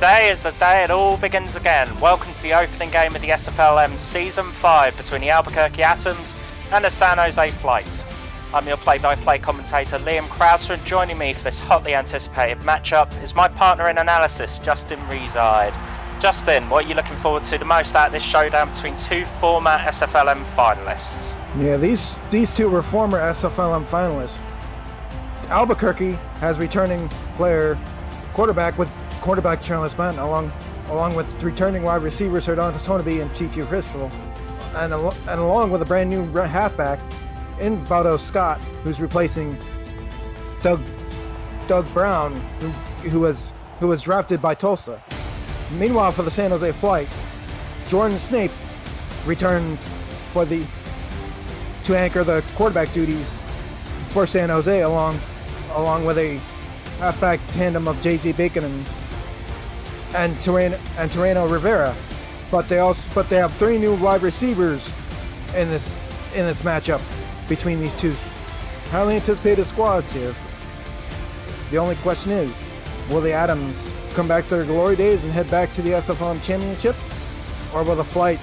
Today is the day it all begins again. Welcome to the opening game of the SFLm Season 5 between the Albuquerque Atoms and the San Jose Flight. I'm your play-by-play commentator Liam Crowther, and joining me for this hotly anticipated matchup is my partner in analysis, Justin Reside. Justin, what are you looking forward to the most out of this showdown between two former SFLm finalists? Yeah, these two were former SFLm finalists. Albuquerque has returning quarterback Charles Benton, along with returning wide receivers Herdontis Toneby and TQ Crystal, and along with a brand new halfback in Vado Scott, who's replacing Doug Brown, who was drafted by Tulsa. Meanwhile, for the San Jose Flight, Jordan Snape returns to anchor the quarterback duties for San Jose, along with a halfback tandem of J.Z. Bacon and Terreno Rivera. But they have three new wide receivers in this matchup between these two highly anticipated squads here. The only question is, will the Atoms come back to their glory days and head back to the SFLm Championship, or will the Flight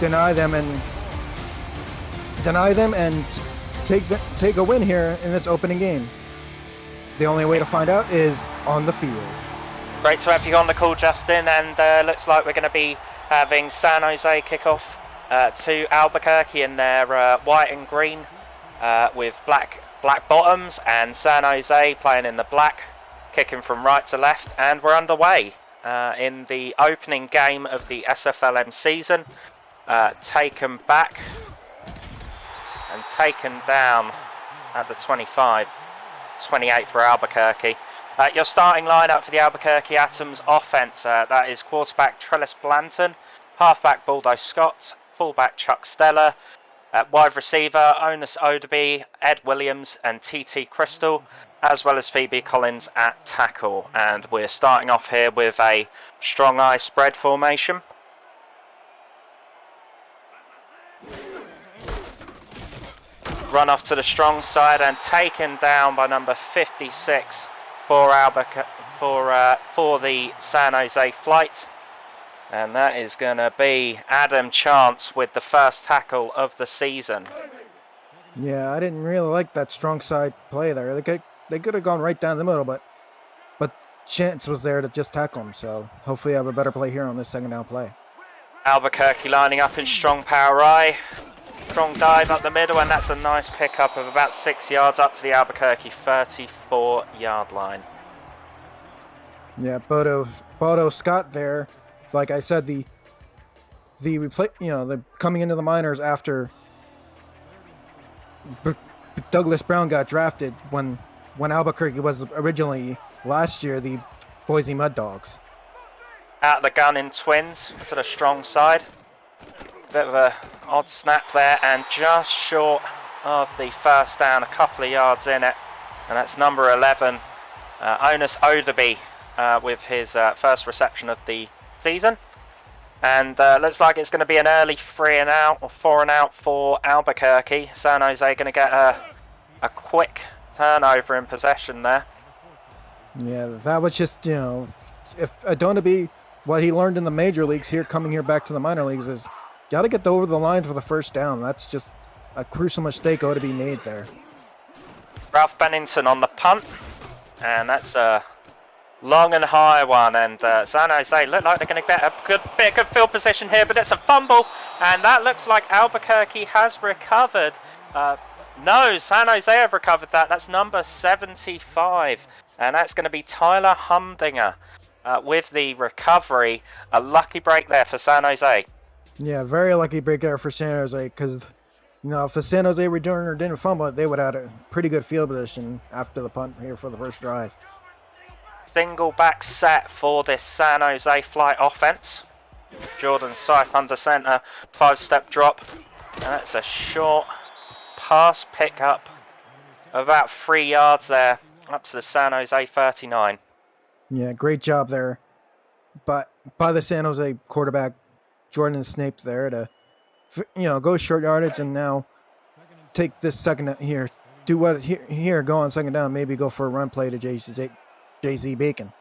deny them and take a win here in this opening game? The only way to find out is on the field. Great to have you on the call, Justin, and looks like we're going to be having San Jose kick off to Albuquerque in their white and green with black bottoms, and San Jose playing in the black, kicking from right to left, and we're underway in the opening game of the SFLm season. Taken back and taken down at the 25, 28 for Albuquerque. Your starting lineup for the Albuquerque Atoms offense, that is quarterback Trellis Blanton, halfback Baldo Scott, fullback Chuck Stella, wide receiver Onus Odeby, Ed Williams and TT Crystal, as well as Phoebe Collins at tackle. And we're starting off here with a strong eye spread formation. Run off to the strong side and taken down by number 56 for the San Jose Flight. And that is going to be Adam Chance with the first tackle of the season. Yeah, I didn't really like that strong side play there. They could have gone right down the middle, but Chance was there to just tackle him. So hopefully I have a better play here on this second down play. Albuquerque lining up in strong power eye. Strong dive up the middle, and that's a nice pickup of about 6 yards up to the Albuquerque 34-yard line. Yeah, Baldo Scott there. Like I said, the coming into the minors after Douglas Brown got drafted when Albuquerque was originally last year the Boise Mud Dogs. Out the gun in twins to the strong side. Bit of a odd snap there, and just short of the first down, a couple of yards in it, and that's number 11, Onus Odeby, with his first reception of the season. And looks like it's going to be an early 3 and out or 4 and out for Albuquerque. San Jose going to get a quick turnover in possession there. Yeah, that was just, if Odeby, what he learned in the major leagues here, coming here back to the minor leagues, is got to get over the line for the first down. That's just a crucial mistake ought to be made there. Ralph Bennington on the punt, and that's a long and high one, and San Jose look like they're going to get a good field position here, but it's a fumble, and that looks like Albuquerque has recovered. No, San Jose have recovered that. That's number 75, and that's going to be Tyler Humdinger with the recovery. A lucky break there for San Jose. Yeah, very lucky break there for San Jose, because if the San Jose returner didn't fumble it, they would have had a pretty good field position after the punt here for the first drive. Single back set for this San Jose Flight offense. Jordan Syfe under center, 5-step drop, and that's a short pass pickup of about 3 yards there, up to the San Jose 39. Yeah, great job there, but by the San Jose quarterback Jordan Snape there to, go short yardage and now take this second here. Do what here, go on second down, maybe go for a run play to J.Z. Bacon.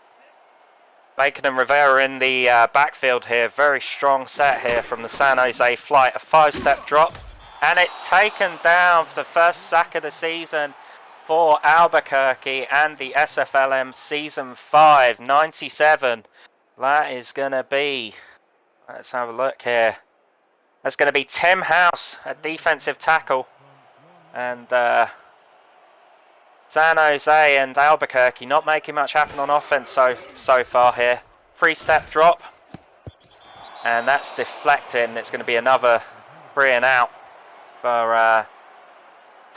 Bacon and Rivera in the backfield here. Very strong set here from the San Jose Flight. A 5-step drop. And it's taken down for the first sack of the season for Albuquerque and the SFLm Season 5, 97. That is going to be, let's have a look here. That's going to be Tim House, a defensive tackle. And San Jose and Albuquerque not making much happen on offense so far here. 3-step drop. And that's deflecting. It's going to be another 3 and out for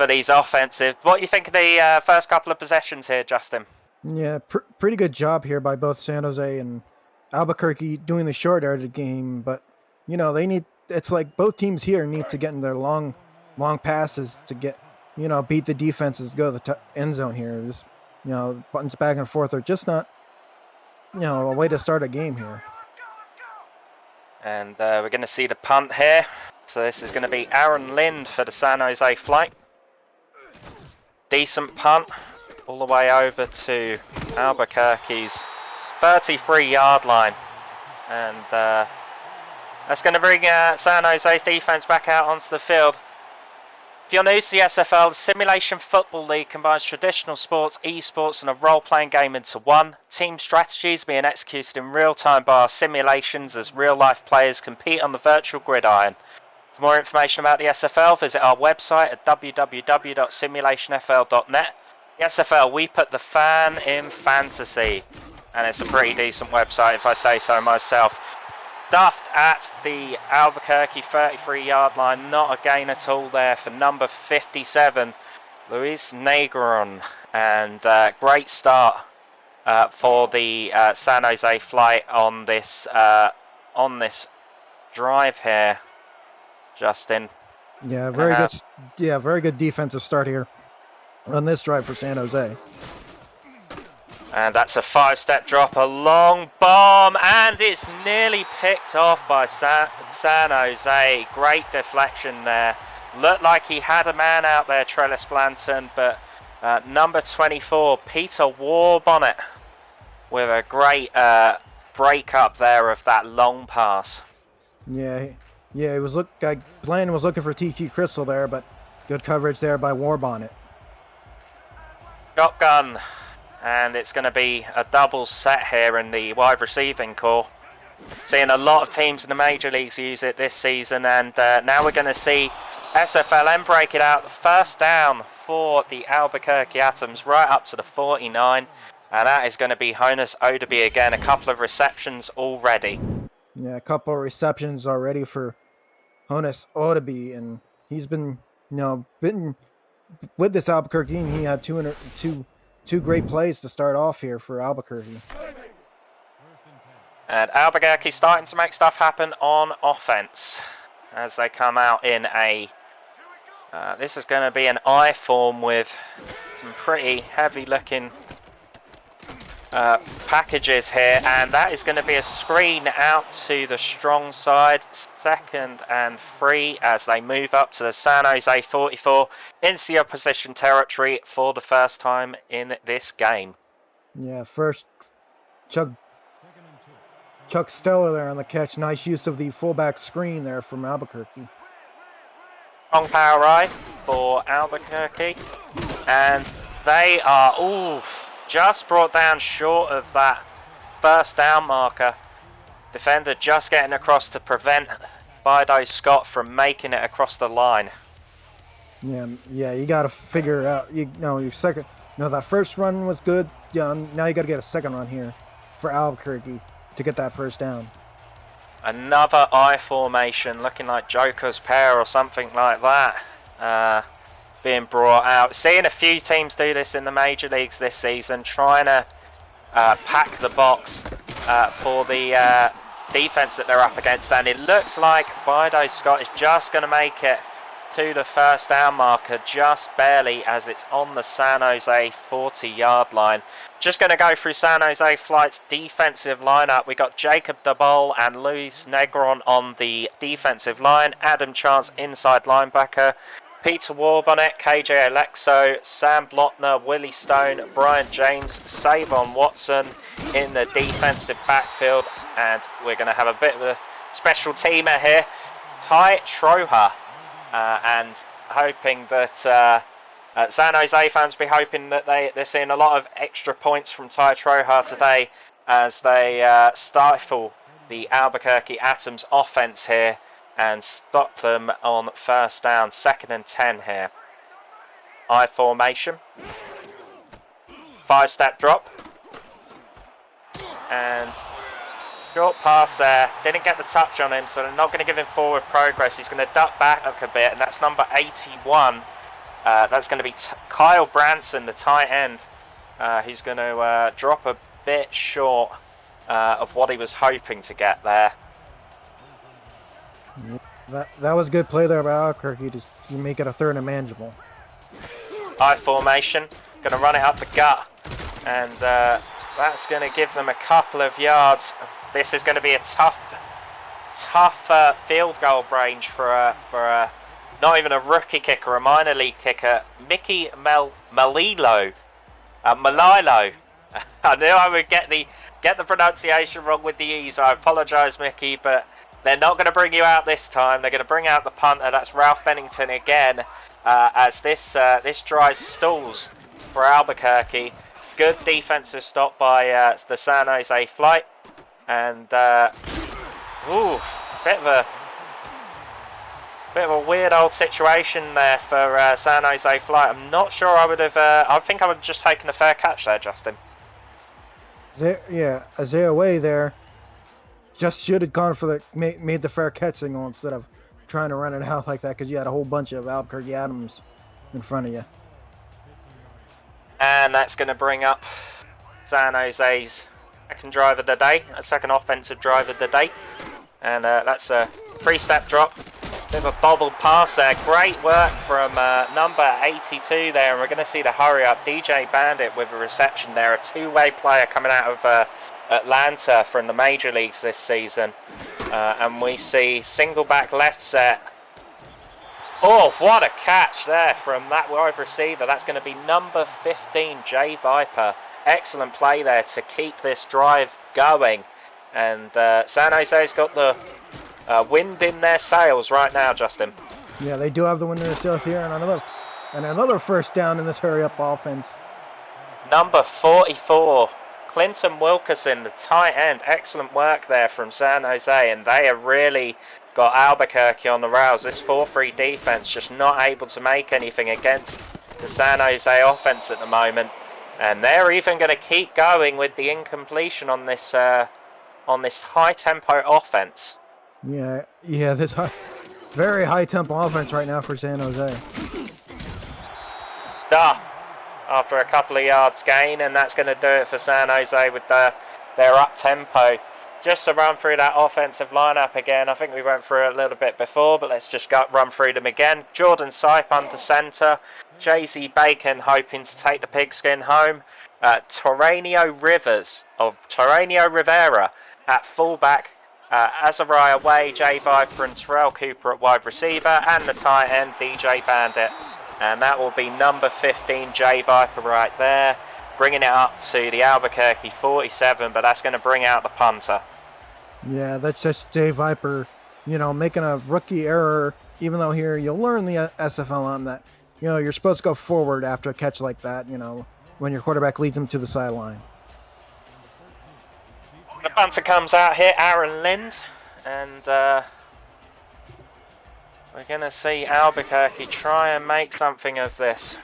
these offensive. What do you think of the first couple of possessions here, Justin? Yeah, pretty good job here by both San Jose and Albuquerque doing the short area of the game. But, you know, it's like both teams here need to get in their long passes to get, you know, beat the defenses, go to the end zone here. Just, you know, buttons back and forth are just not, you know, a way to start a game here. And we're going to see the punt here. So this is going to be Aaron Lind for the San Jose Flight. Decent punt all the way over to Albuquerque's 33-yard line. And that's going to bring San Jose's defense back out onto the field. If you're new to the SFL, the Simulation Football League combines traditional sports, esports and a role-playing game into one. Team strategies being executed in real-time by our simulations as real-life players compete on the virtual gridiron. For more information about the SFL, visit our website at www.simulationfl.net. The SFL, we put the fan in fantasy. And it's a pretty decent website if I say so myself. Stuffed at the Albuquerque 33-yard line. Not a gain at all there for number 57, Luis Negron. And great start for the San Jose Flight on this drive here, Justin. Yeah, very good. Yeah, very good defensive start here on this drive for San Jose. And that's a 5-step drop, a long bomb, and it's nearly picked off by San Jose. Great deflection there. Looked like he had a man out there, Trellis Blanton, but number 24, Peter Warbonnet, with a great break up there of that long pass. Yeah, it was Blanton was looking for TG Crystal there, but good coverage there by Warbonnet. Shotgun. And it's going to be a double set here in the wide receiving core. Seeing a lot of teams in the major leagues use it this season, and now we're going to see SFLm break it out. First down for the Albuquerque Atoms, right up to the 49, and that is going to be Honus Odeby again. A couple of receptions already. Yeah, a couple of receptions already for Honus Odeby, and he's been, you know, with this Albuquerque, and he had two great plays to start off here for Albuquerque. And Albuquerque starting to make stuff happen on offense as they come out in a... this is going to be an I form with some pretty heavy looking packages here, and that is going to be a screen out to the strong side, 2nd and 3 as they move up to the San Jose 44 into the opposition territory for the first time in this game. Yeah, first Chuck Steller there on the catch. Nice use of the fullback screen there from Albuquerque. Strong power ride for Albuquerque, and they are just brought down short of that first down marker. Defender just getting across to prevent Bido Scott from making it across the line. Yeah, you got to figure out. That first run was good. Yeah, now you got to get a second run here for Albuquerque to get that first down. Another I formation, looking like Joker's pair or something like that. Being brought out. Seeing a few teams do this in the major leagues this season, trying to pack the box for the defense that they're up against, and it looks like Bido Scott is just going to make it to the first down marker just barely as it's on the San Jose 40-yard line. Just going to go through San Jose Flight's defensive lineup. We got Jacob DeBol and Luis Negron on the defensive line, Adam Chance inside linebacker, Peter Warbonnet, KJ Alexo, Sam Blotner, Willie Stone, Brian James, Savon Watson in the defensive backfield. And we're going to have a bit of a special teamer here, Ty Troha, and hoping that San Jose fans will be hoping that they're seeing a lot of extra points from Ty Troha today as they stifle the Albuquerque Atoms offense here and stop them on first down, 2nd and 10 here. I formation, 5-step drop, and short pass there. Didn't get the touch on him, so they're not going to give him forward progress. He's going to duck back a bit, and that's number 81. That's going to be Kyle Branson, the tight end. He's going to drop a bit short of what he was hoping to get there. That was good play there by Albuquerque. Just you make it a 3rd and manageable. I formation, going to run it up the gut, and that's going to give them a couple of yards. This is going to be a tough field goal range for not even a rookie kicker, a minor league kicker, Mickey Malilo. I knew I would get the pronunciation wrong with the E's. I apologise, Mickey, but they're not going to bring you out this time. They're going to bring out the punter. That's Ralph Bennington again, as this drive stalls for Albuquerque. Good defensive stop by the San Jose flight, and bit of a weird old situation there for San Jose flight. I'm not sure I would have. I think I would have just taken a fair catch there, Justin. Isaiah Way there just should have gone for the made the fair catch signal instead of trying to run it out like that, because you had a whole bunch of Albuquerque Atoms in front of you. And that's going to bring up San Jose's second drive of the day, a second offensive drive of the day. And that's a 3-step drop. Bit of a bobbled pass there. Great work from number 82 there. And we're going to see the hurry up. DJ Bandit with a reception there. A 2-way player coming out of Atlanta from the major leagues this season. And we see single back left set. Oh, what a catch there from that wide receiver. That's going to be number 15, Jay Viper. Excellent play there to keep this drive going. And San Jose's got the wind in their sails right now, Justin. Yeah, they do have the wind in their sails here, and another first down in this hurry-up offense. Number 44, Clinton Wilkerson, the tight end. Excellent work there from San Jose, and they have really got Albuquerque on the rails. This 4-3 defense just not able to make anything against the San Jose offense at the moment, and they're even going to keep going with the incompletion on this high-tempo offense. Yeah, this very high-tempo offense right now for San Jose. After a couple of yards gain, and that's going to do it for San Jose with their up-tempo. Just to run through that offensive lineup again, I think we went through it a little bit before, but let's just run through them again. Jordan Sipe under centre, Jay-Z Bacon hoping to take the pigskin home, Torrenio Rivera at fullback, Azariah Way, Jay Viper and Terrell Cooper at wide receiver, and the tight end DJ Bandit. And that will be number 15, Jay Viper right there, bringing it up to the Albuquerque 47, but that's going to bring out the punter. Yeah, that's just Jay Viper, making a rookie error, even though here you'll learn the SFLm that, you're supposed to go forward after a catch like that, when your quarterback leads him to the sideline. The punter comes out here, Aaron Lind, and we're going to see Albuquerque try and make something of this.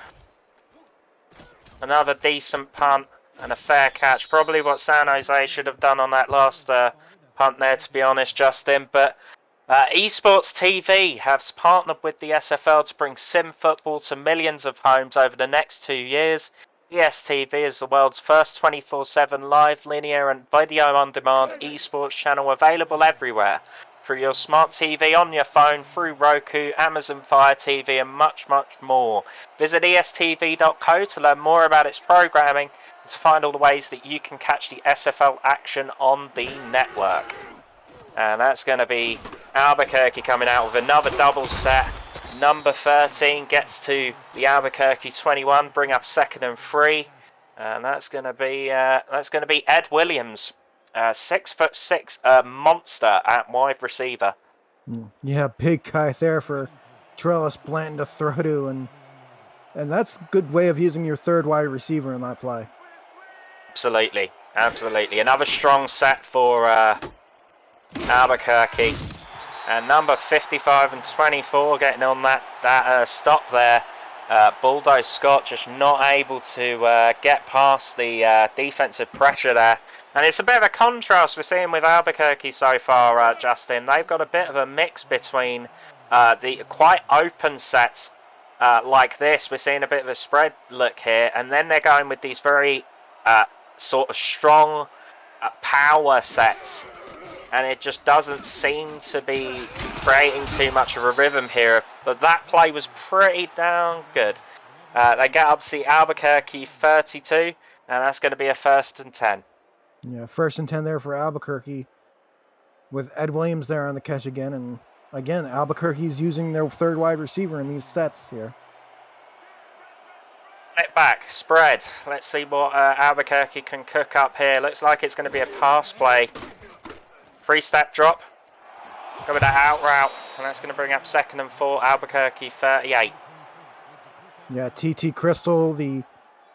Another decent punt and a fair catch. Probably what San Jose should have done on that last punt there, to be honest, Justin. But Esports TV has partnered with the SFL to bring sim football to millions of homes over the next 2 years. ESTV is the world's first 24/7 live, linear and video-on-demand esports channel available everywhere. Through your smart TV, on your phone, through Roku, Amazon Fire TV and much, much more. Visit estv.co to learn more about its programming and to find all the ways that you can catch the SFL action on the network. And that's going to be Albuquerque coming out with another double set. Number 13 gets to the Albuquerque 21, bring up 2nd and 3, and that's going to be Ed Williams, 6'6", monster at wide receiver. Yeah, big guy there for Trellis Blanton to throw to, and that's a good way of using your third wide receiver in that play. Absolutely, absolutely. Another strong set for Albuquerque. And number 55 and 24 getting on that stop there. Bulldoze Scott just not able to get past the defensive pressure there. And it's a bit of a contrast we're seeing with Albuquerque so far, Justin. They've got a bit of a mix between the quite open sets like this. We're seeing a bit of a spread look here. And then they're going with these very sort of strong power sets. And it just doesn't seem to be creating too much of a rhythm here. But that play was pretty damn good. They get up to the Albuquerque 32, and that's going to be a 1st and 10. Yeah, 1st and 10 there for Albuquerque, with Ed Williams there on the catch again. And again, Albuquerque's using their third wide receiver in these sets here. Get back, spread. Let's see what Albuquerque can cook up here. Looks like it's going to be a pass play. 3-step drop. Go with that out route, and that's going to bring up 2nd and 4, Albuquerque 38. Yeah, TT Crystal, the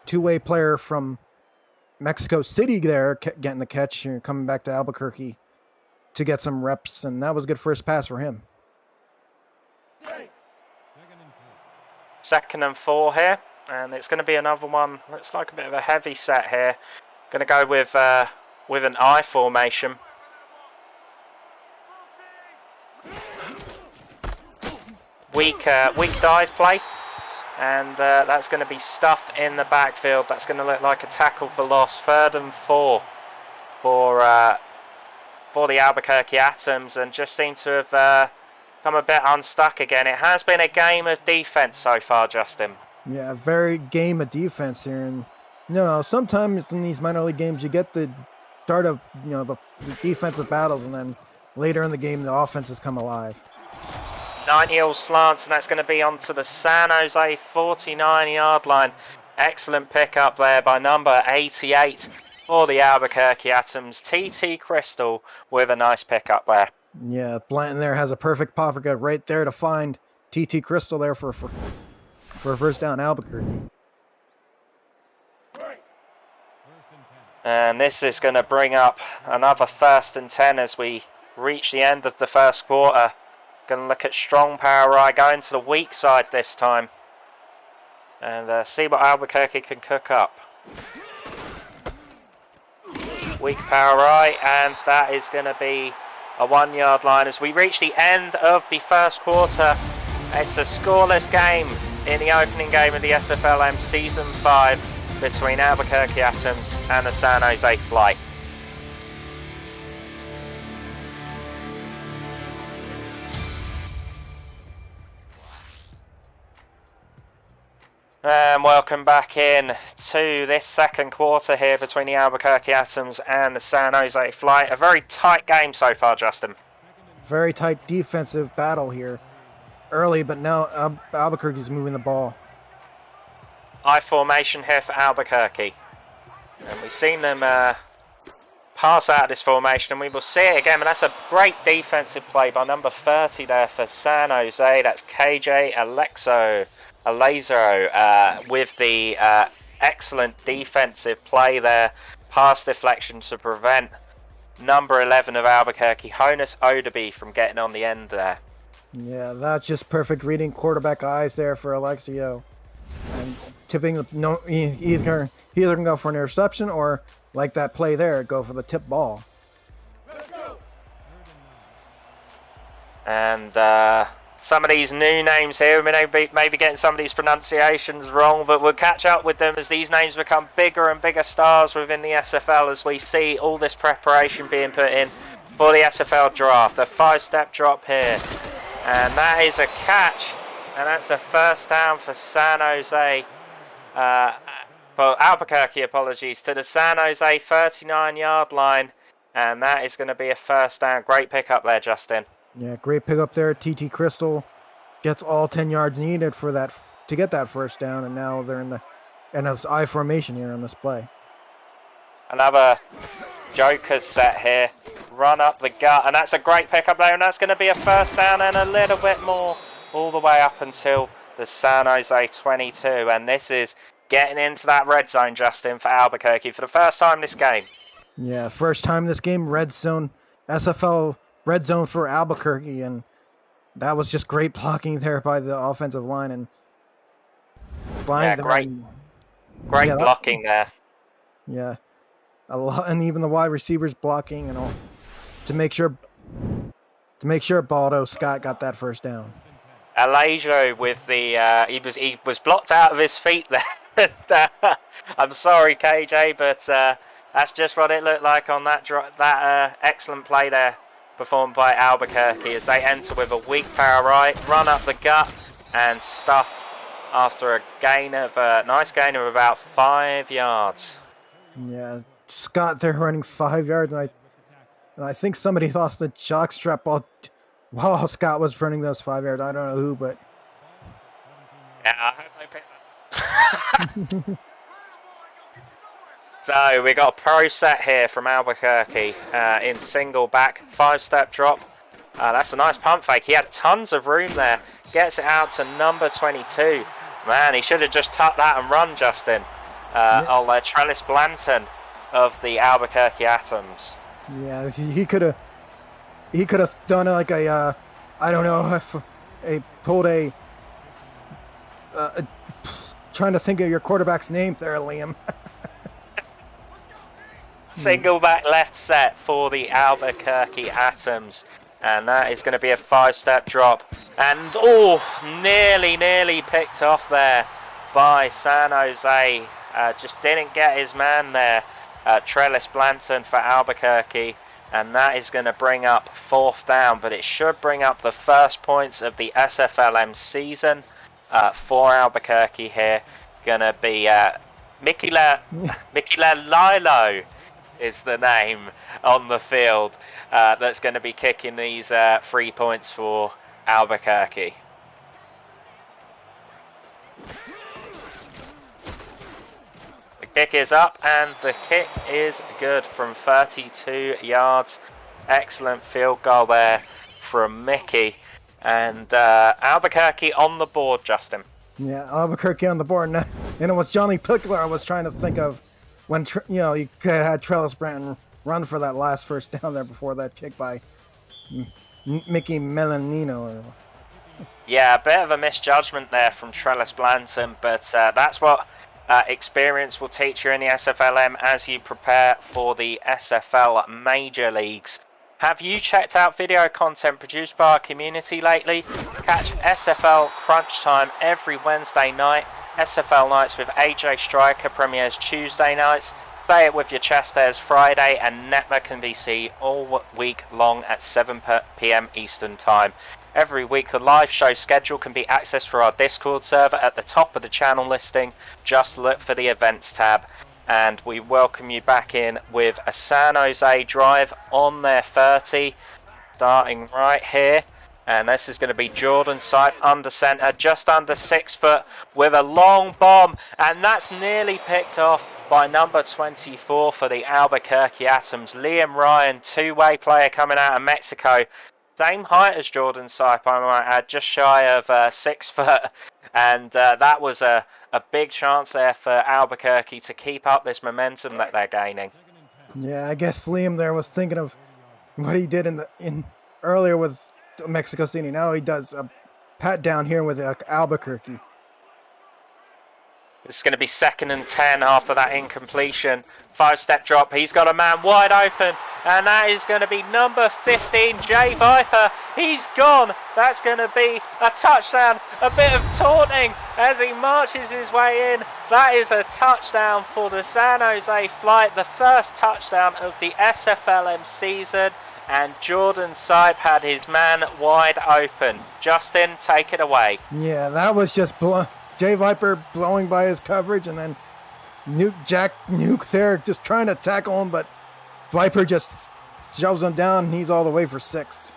two-way player from Mexico City there, getting the catch and coming back to Albuquerque to get some reps, and that was a good first pass for him. 2nd and 4 here, and it's going to be another one. Looks like a bit of a heavy set here. Going to go with an I formation. Weak dive play, and that's going to be stuffed in the backfield. That's going to look like a tackle for loss. 3rd and 4 for the Albuquerque Atoms, and just seem to have come a bit unstuck again. It has been a game of defense so far, Justin. Yeah, very game of defense here, and sometimes in these minor league games you get the start of the defensive battles, and then later in the game the offenses come alive. 90-yard slants, and that's going to be onto the San Jose 49-yard line. Excellent pickup there by number 88 for the Albuquerque Atoms. TT Crystal with a nice pickup there. Yeah, Blanton there has a perfect pocket right there to find TT Crystal there for a 1st down, Albuquerque. And this is going to bring up another 1st and 10 as we reach the end of the 1st quarter. Going to look at strong power right, going to the weak side this time. And see what Albuquerque can cook up. Weak power right, and that is going to be a 1-yard line. As we reach the end of the 1st quarter, it's a scoreless game in the opening game of the SFLm Season 5 between Albuquerque Atoms and the San Jose Flight. And welcome back in to this 2nd quarter here between the Albuquerque Atoms and the San Jose Flight. A very tight game so far, Justin. Very tight defensive battle here. Early, but now Albuquerque's moving the ball. I formation here for Albuquerque. And we've seen them pass out of this formation, and we will see it again. And that's a great defensive play by number 30 there for San Jose. That's KJ Alexo with the excellent defensive play there. Pass deflection to prevent number 11 of Albuquerque, Honus Odeby, from getting on the end there. Yeah, that's just perfect reading quarterback eyes there for Alexio. And tipping, either can go for an interception or, like that play there, go for the tip ball. And some of these new names here, we may be getting some of these pronunciations wrong, but we'll catch up with them as these names become bigger and bigger stars within the SFL as we see all this preparation being put in for the SFL draft. A 5-step drop here, and that is a catch, and that's a 1st down for San Jose, for Albuquerque, apologies, to the San Jose 39-yard line, and that is going to be a 1st down. Great pickup there, Justin. Yeah, great pickup there. TT Crystal gets all 10 yards needed for that to get that first down, and now they're in this I formation here on this play. Another Joker's set here. Run up the gut, and that's a great pickup there, and that's going to be a first down and a little bit more all the way up until the San Jose 22, and this is getting into that red zone, Justin, for Albuquerque for the first time this game. Yeah, first time this game, red zone, SFL red zone for Albuquerque, and that was just great blocking there by the offensive line, and great blocking there. Yeah, a lot, and even the wide receivers blocking and all to make sure Baldo Scott got that first down. Elijah with the he was blocked out of his feet there. I'm sorry, KJ, but that's just what it looked like on that excellent play there, performed by Albuquerque as they enter with a weak power right, run up the gut, and stuffed after a nice gain of about 5 yards. Yeah, Scott there running 5 yards, and I think somebody lost the jockstrap while Scott was running those 5 yards. I don't know who, but yeah, I hope they pick that. So we got a pro set here from Albuquerque in single back, 5-step drop. That's a nice pump fake. He had tons of room there. Gets it out to number 22. Man, he should have just tucked that and run, Justin. Trellis Blanton of the Albuquerque Atoms. Yeah, he could have done like a I don't know, trying to think of your quarterback's name there, Liam. Single back left set for the Albuquerque Atoms, and that is going to be a 5-step drop, and nearly picked off there by San Jose. Just didn't get his man there, Trellis Blanton for Albuquerque, and that is going to bring up 4th down, but it should bring up the first points of the SFLm season for Albuquerque here. Going to be Mikila Lilo is the name on the field that's going to be kicking these 3 points for Albuquerque. The kick is up, and the kick is good from 32 yards. Excellent field goal there from Mickey. And Albuquerque on the board, Justin. Yeah, Albuquerque on the board. And it was Johnny Pickler I was trying to think of when, you could have had Trellis Branton run for that last first down there before that kick by Mickey Melanino. Yeah, a bit of a misjudgment there from Trellis Blanton, but that's what experience will teach you in the SFLm as you prepare for the SFL Major Leagues. Have you checked out video content produced by our community lately? Catch SFL Crunch Time every Wednesday night. SFL Nights with AJ Striker premieres Tuesday nights. Say It With Your Chest airs Friday, and Netma can be seen all week long at 7 PM Eastern Time. Every week the live show schedule can be accessed through our Discord server at the top of the channel listing. Just look for the events tab. And we welcome you back in with a San Jose drive on their 30, starting right here. And this is going to be Jordan Sipe under centre, just under 6 foot, with a long bomb. And that's nearly picked off by number 24 for the Albuquerque Atoms. Liam Ryan, two-way player coming out of Mexico. Same height as Jordan Sipe, I might add, just shy of 6 foot. And that was a big chance there for Albuquerque to keep up this momentum that they're gaining. Yeah, I guess Liam there was thinking of what he did in earlier with Mexico City. Now he does a pat down here with Albuquerque. It's going to be 2nd and 10 after that incompletion. 5-step drop. He's got a man wide open. And that is going to be number 15, Jay Viper. He's gone. That's going to be a touchdown. A bit of taunting as he marches his way in. That is a touchdown for the San Jose Flight. The first touchdown of the SFLm season. And Jordan Sipe had his man wide open. Justin, take it away. Yeah, that was just Jay Viper blowing by his coverage, and then Jack Nuke there just trying to tackle him, but Viper just shoves him down, and he's all the way for 6.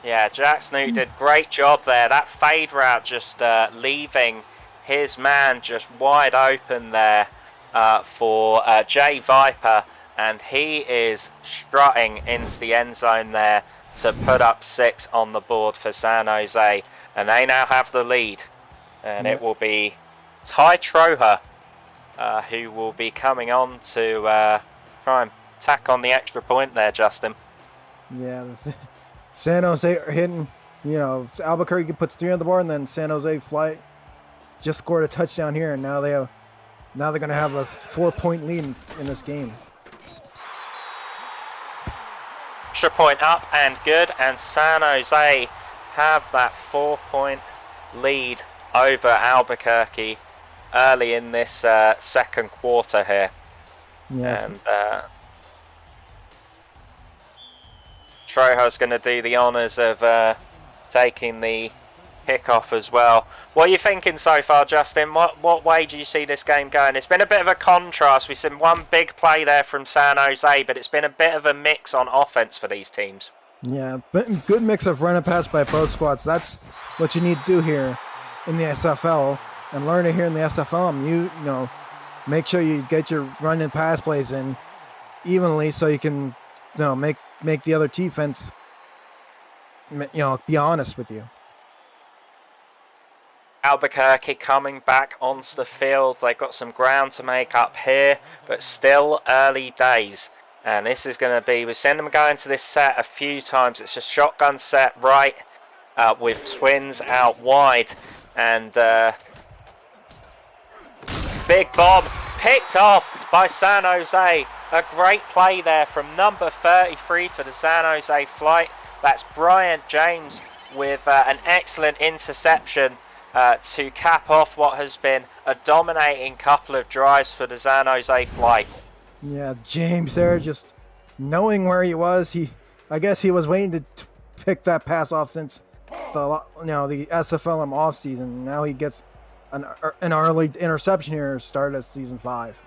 Yeah, Jack Snoot did great job there. That fade route just leaving his man just wide open there for Jay Viper, and he is strutting into the end zone there to put up 6 on the board for San Jose, and they now have the lead, and it will be Ty Troher who will be coming on to try and tack on the extra point there, Justin. Yeah, San Jose are hitting, you know, Albuquerque puts 3 on the board, and then San Jose Flight just scored a touchdown here, and now they're going to have a 4-point lead in this game. Extra point up and good, and San Jose have that 4-point lead over Albuquerque early in this second quarter here. Yeah. And Trojo's going to do the honours of taking the kickoff as well. What are you thinking so far, Justin? What way do you see this game going? It's been a bit of a contrast. We've seen one big play there from San Jose, but it's been a bit of a mix on offense for these teams. Yeah, but good mix of run and pass by both squads. That's what you need to do here in the SFL, and learn it here in the SFLm. You know, make sure you get your run and pass plays in evenly, so you can, you know, make the other defense, you know, be honest with you. Albuquerque coming back onto the field. They've got some ground to make up here, but still early days. And this is going to be, we've seen them go into this set a few times. It's just shotgun set right with twins out wide. And Big Bob picked off by San Jose. A great play there from number 33 for the San Jose Flight. That's Bryant James with an excellent interception to cap off what has been a dominating couple of drives for the San Jose Flight. Yeah, James there just knowing where he was. I guess he was waiting to pick that pass off since the SFLm offseason. Now he gets an early interception here to start of season 5.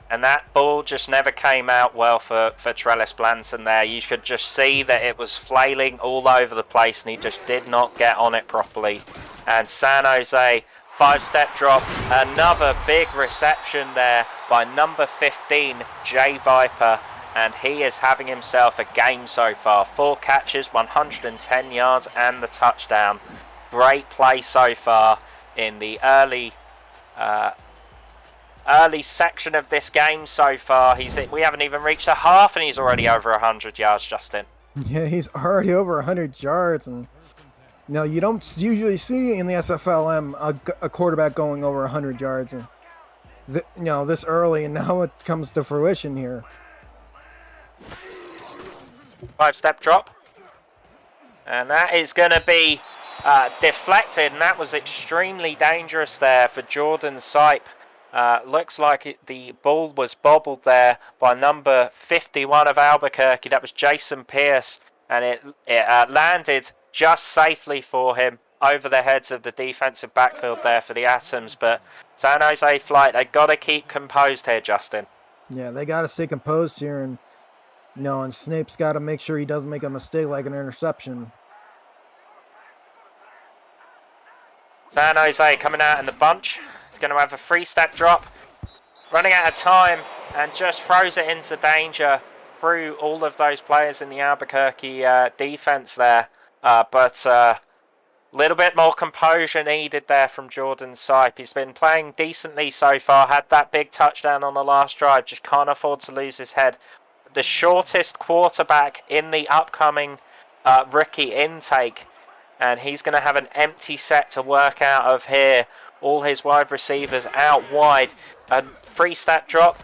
And that ball just never came out well for Trellis Blanton there. You could just see that it was flailing all over the place, and he just did not get on it properly. And San Jose, 5-step drop, another big reception there by number 15, Jay Viper, and he is having himself a game so far. 4 catches, 110 yards, and the touchdown. Great play so far in the early section of this game so far. We haven't even reached a half, and he's already over 100 yards, Justin. Yeah, he's already over 100 yards, and you don't usually see in the SFLm a quarterback going over 100 yards, and this early, and now it comes to fruition here. 5-step drop, and that is going to be deflected, and that was extremely dangerous there for Jordan Sipe. Looks like the ball was bobbled there by number 51 of Albuquerque. That was Jason Pierce, and it landed just safely for him over the heads of the defensive backfield there for the Atoms. But San Jose Flight, they got to keep composed here, Justin. Yeah, they got to stay composed here, and and Snape's got to make sure he doesn't make a mistake like an interception. San Jose coming out in the bunch. It's going to have a 3-step drop, running out of time, and just throws it into danger through all of those players in the Albuquerque defense there. But a little bit more composure needed there from Jordan Sipe. He's been playing decently so far, had that big touchdown on the last drive, just can't afford to lose his head. The shortest quarterback in the upcoming rookie intake, and he's going to have an empty set to work out of here. All his wide receivers out wide. A 3-step drop,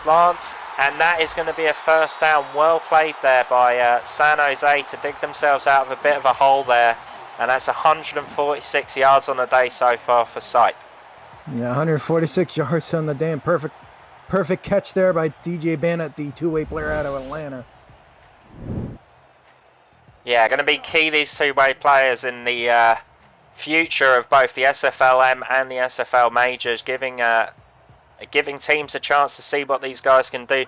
Lance, and that is going to be a first down. Well played there by San Jose to dig themselves out of a bit of a hole there. And that's 146 yards on the day so far for Sipe. Yeah, 146 yards on the day, and perfect catch there by DJ Bennett, the two-way player out of Atlanta. Yeah, going to be key, these two-way players in the future of both the SFLm and the SFL majors, giving teams a chance to see what these guys can do.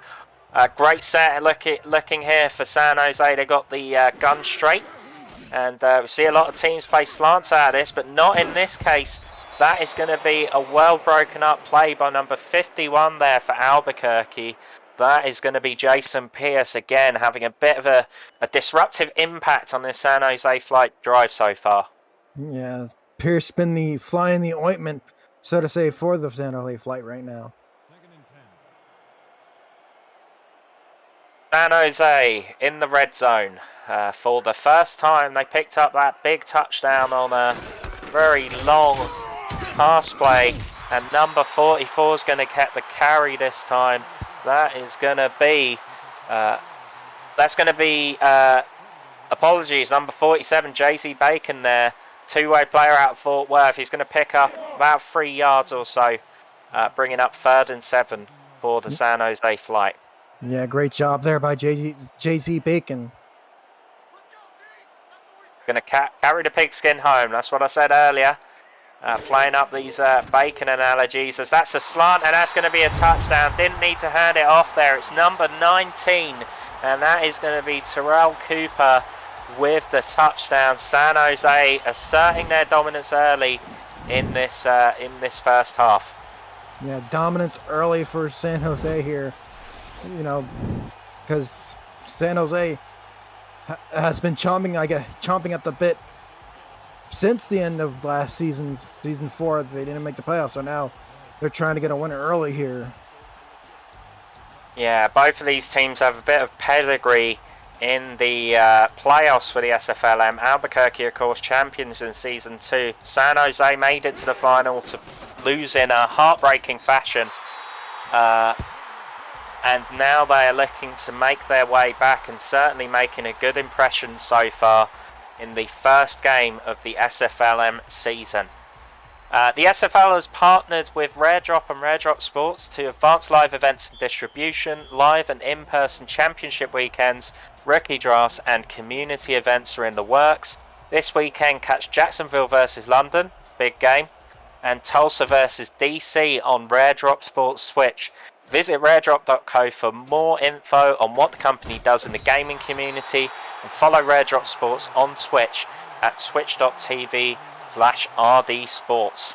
Great set looking here for San Jose. They got the gun straight, And we see a lot of teams play slants out of this, but not in this case. That is going to be a well broken up play by number 51 there for Albuquerque. That is going to be Jason Pierce again, having a bit of a disruptive impact on this San Jose flight drive so far. Yeah, Pierce been the fly in the ointment, so to say, for the San Jose flight right now. San Jose in the red zone. For the first time, they picked up that big touchdown on a very long pass play, and number 44 is going to get the carry this time. That is going to be, apologies, number 47, JC Bacon there, two-way player out of Fort Worth. He's going to pick up about 3 yards or so, bringing up 3rd and 7 for the San Jose flight. Yeah, great job there by JC Bacon. Going to carry the pigskin home. That's what I said earlier. Playing up these Bacon analogies, as that's a slant, and that's going to be a touchdown. Didn't need to hand it off there. It's number 19, and that is going to be Terrell Cooper with the touchdown. San Jose asserting their dominance early in this first half. Yeah, dominance early for San Jose here. You know, because San Jose has been chomping at the bit since the end of last season 4. They didn't make the playoffs, so now they're trying to get a winner early here. Yeah, both of these teams have a bit of pedigree in the playoffs for the SFLm. Albuquerque, of course, champions in season 2. San Jose made it to the final to lose in a heartbreaking fashion. And now they are looking to make their way back, and certainly making a good impression so far in the first game of the SFLm season. The SFL has partnered with Rare Drop and Rare Drop Sports to advance live events and distribution. Live and in-person championship weekends, rookie drafts and community events are in the works. This weekend catch Jacksonville versus London, big game, and Tulsa versus DC on Rare Drop Sports Switch. Visit raredrop.co for more info on what the company does in the gaming community, and follow Rare Drop Sports on Twitch at twitch.tv/rdsports.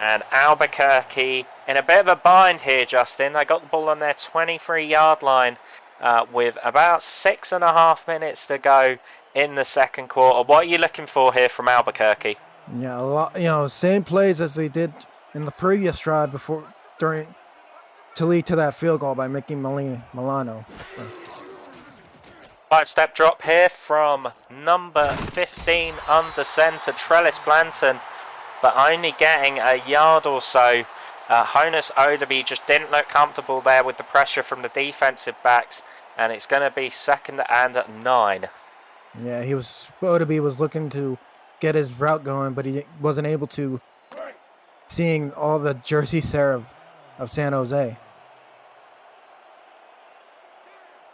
And Albuquerque in a bit of a bind here, Justin. They got the ball on their 23-yard line with about 6.5 minutes to go in the second quarter. What are you looking for here from Albuquerque? Yeah, a lot. Same plays as they did in the previous drive to lead to that field goal by Mickey Milano. 5-step drop here from number 15 under center, Trellis Blanton, but only getting a yard or so. Honus Oderby just didn't look comfortable there with the pressure from the defensive backs, and it's going to be 2nd and 9. Yeah, Oderby was looking to get his route going, but he wasn't able to, seeing all the jersey hair of San Jose.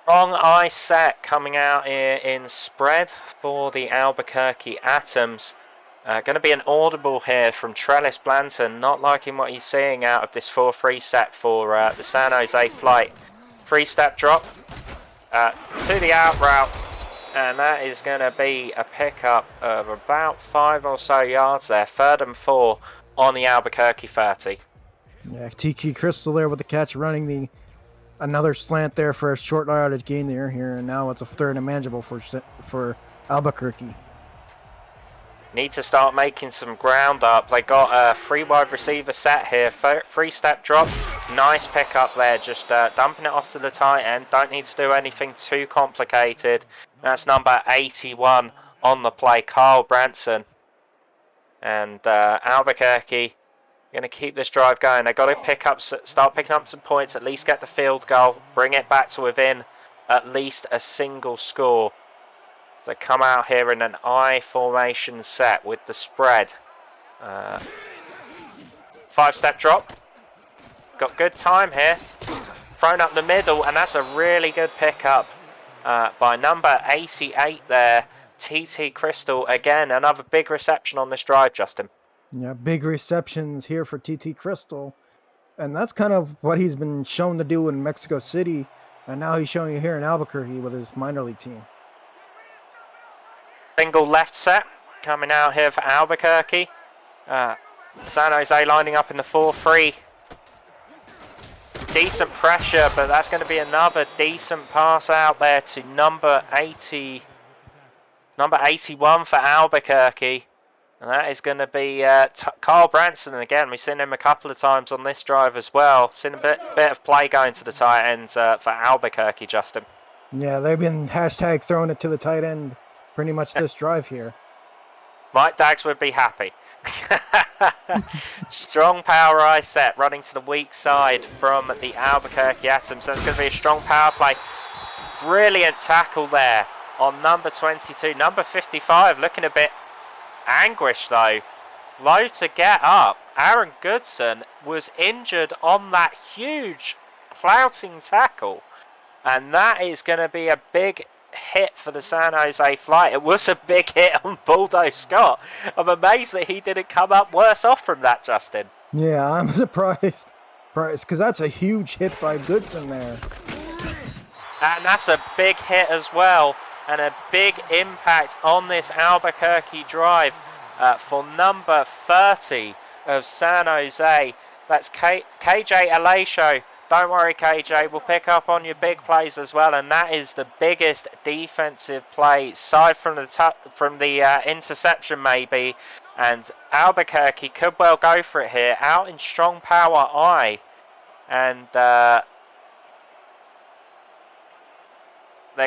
Wrong eye set coming out here in spread for the Albuquerque Atoms. Going to be an audible here from Trellis Blanton, not liking what he's seeing out of this 4-3 set for the San Jose flight. 3-step drop to the out route, and that is going to be a pickup of about 5 or so yards there. 3rd and 4 on the Albuquerque 30. Yeah, TK Crystal there with the catch, running another slant there for a short yardage gain there here, and now it's a 3rd and manageable for Albuquerque. Need to start making some ground up. They got a 3-wide receiver set here. 3-step drop. Nice pickup there. Just dumping it off to the tight end. Don't need to do anything too complicated. That's number 81 on the play, Carl Branson. And Albuquerque going to keep this drive going. They've got to start picking up some points, at least get the field goal, bring it back to within at least a single score. So come out here in an I formation set with the spread. 5-step drop. Got good time here. Thrown up the middle, and that's a really good pickup by number 88 there, TT Crystal. Again, another big reception on this drive, Justin. Yeah, big receptions here for TT Crystal. And that's kind of what he's been shown to do in Mexico City. And now he's showing you here in Albuquerque with his minor league team. single left set coming out here for Albuquerque. San Jose lining up in the 4-3. Decent pressure, but that's going to be another decent pass out there to number 80, number 81 for Albuquerque. And that is going to be Carl Branson. And again, we've seen him a couple of times on this drive as well. Seen a bit of play going to the tight ends for Albuquerque, Justin. Yeah, they've been hashtag throwing it to the tight end pretty much this drive here. Mike Daggs would be happy. Strong power eye set running to the weak side from the Albuquerque Atoms. That's going to be a strong power play. Brilliant tackle there on number 22. Number 55 looking a bit anguished though. Low to get up. Aaron Goodson was injured on that huge flouting tackle. And that is going to be a big hit for the San Jose Flight. It was a big hit on Baldo Scott. I'm amazed that he didn't come up worse off from that, Justin. Yeah, I'm surprised because that's a huge hit by Goodson there. And that's a big hit as well, and a big impact on this Albuquerque drive for number 30 of San Jose. That's KJ Alesho. Don't worry, KJ, we'll pick up on your big plays as well, and that is the biggest defensive play, aside from the interception maybe, and Albuquerque could well go for it here, out in strong power I, and they're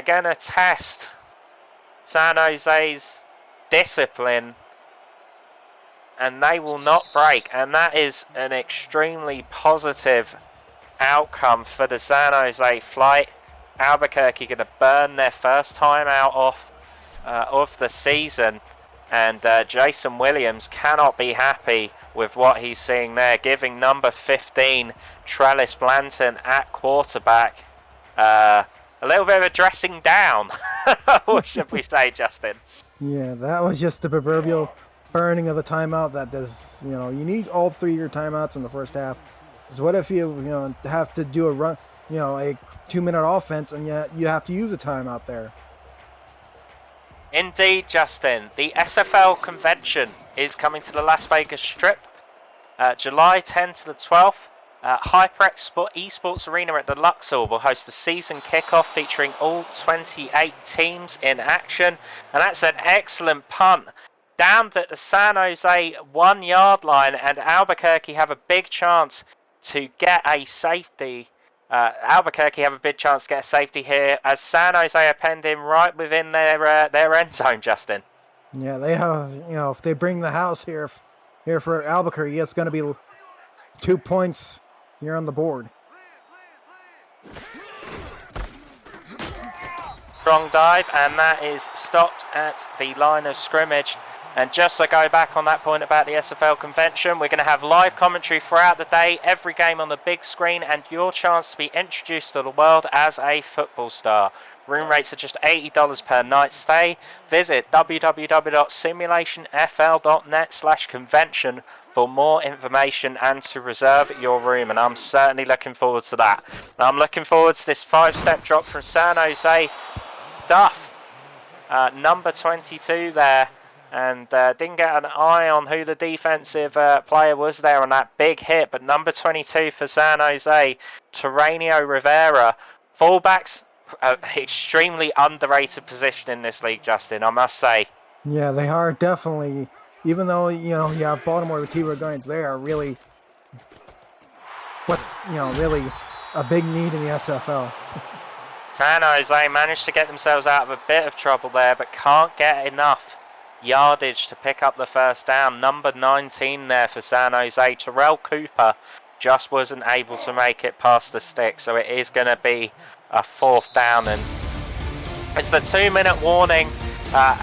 going to test San Jose's discipline, and they will not break, and that is an extremely positive outcome for the San Jose Flight. Albuquerque going to burn their first time out of the season, and Jason Williams cannot be happy with what he's seeing there, giving number 15 Trellis Blanton at quarterback a little bit of a dressing down. What should we say, Justin? Yeah, that was just the proverbial burning of the timeout. That does, you need all 3 of your timeouts in the first half. Because what if you have to do a run, a 2-minute offense, and yet you have to use a timeout there? Indeed, Justin. The SFL convention is coming to the Las Vegas Strip, July 10 to the 12th. HyperX Esports Arena at the Luxor will host the season kickoff featuring all 28 teams in action. And that's an excellent punt. Down at the San Jose 1-yard line, and Albuquerque have a big chance to get a safety. Albuquerque have a big chance to get a safety here, as San Jose are penned in right within their end zone, Justin. Yeah, they have, if they bring the house here for Albuquerque, it's going to be 2 points here on the board. Strong dive, and that is stopped at the line of scrimmage. And just to go back on that point about the SFL convention, we're going to have live commentary throughout the day, every game on the big screen, and your chance to be introduced to the world as a football star. Room rates are just $80 per night stay. Visit www.simulationfl.net/convention for more information and to reserve your room. And I'm certainly looking forward to that. I'm looking forward to this 5-step drop from San Jose. Duff, number 22 there. And didn't get an eye on who the defensive player was there on that big hit. But number 22 for San Jose, Terranio Rivera. Fullbacks, extremely underrated position in this league, Justin, I must say. Yeah, they are definitely. Even though, you have Baltimore with T-Row Giants, they are really, really a big need in the SFL. San Jose managed to get themselves out of a bit of trouble there, but can't get enough yardage to pick up the first down. Number 19 there for San Jose, Terrell Cooper, just wasn't able to make it past the stick, so it is going to be a 4th down, and it's the 2-minute warning.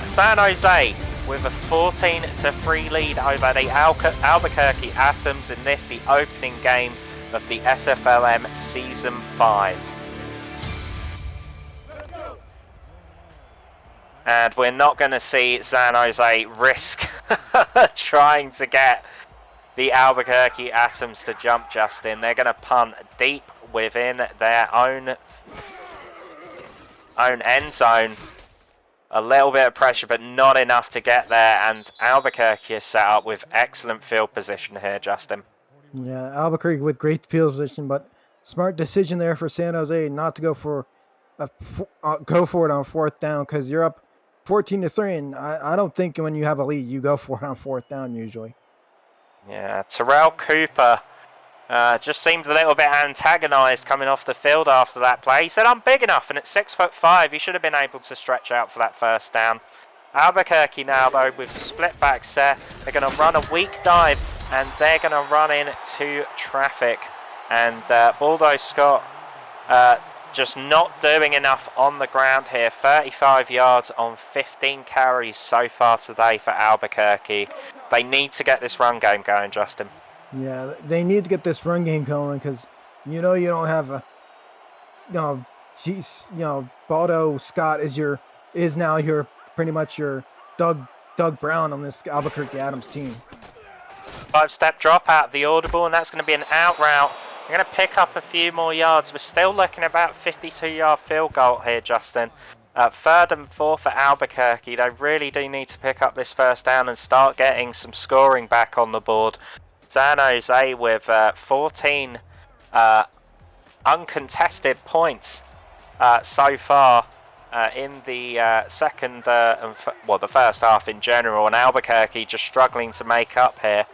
San Jose with a 14-3 lead over the Albuquerque Atoms in this, the opening game of the SFLm Season 5. And we're not going to see San Jose risk trying to get the Albuquerque Atoms to jump, Justin. They're going to punt deep within their own end zone. a little bit of pressure, but not enough to get there. And Albuquerque is set up with excellent field position here, Justin. Yeah, Albuquerque with great field position, but smart decision there for San Jose not to go for go for it on fourth down, because you're up 14-3, and I don't think when you have a lead you go for it on fourth down usually. Yeah, Terrell Cooper just seemed a little bit antagonised coming off the field after that play. He said, "I'm big enough," and at 6'5", he should have been able to stretch out for that first down. Albuquerque now, though, with split back set, they're going to run a weak dive, and they're going to run into traffic. And Baldo Scott just not doing enough on the ground here. 35 yards on 15 carries so far today for Albuquerque. They need to get this run game going, Justin. Yeah, they need to get this run game going, because you don't have a Baldo Scott is now your pretty much your Doug Brown on this Albuquerque Adams team. 5-step drop out the audible, and that's going to be an out route. We're going to pick up a few more yards. We're still looking at about 52-yard field goal here, Justin. 3rd and 4 for Albuquerque. They really do need to pick up this first down and start getting some scoring back on the board. San Jose with 14 uncontested points so far in the the first half in general, and Albuquerque just struggling to make up here.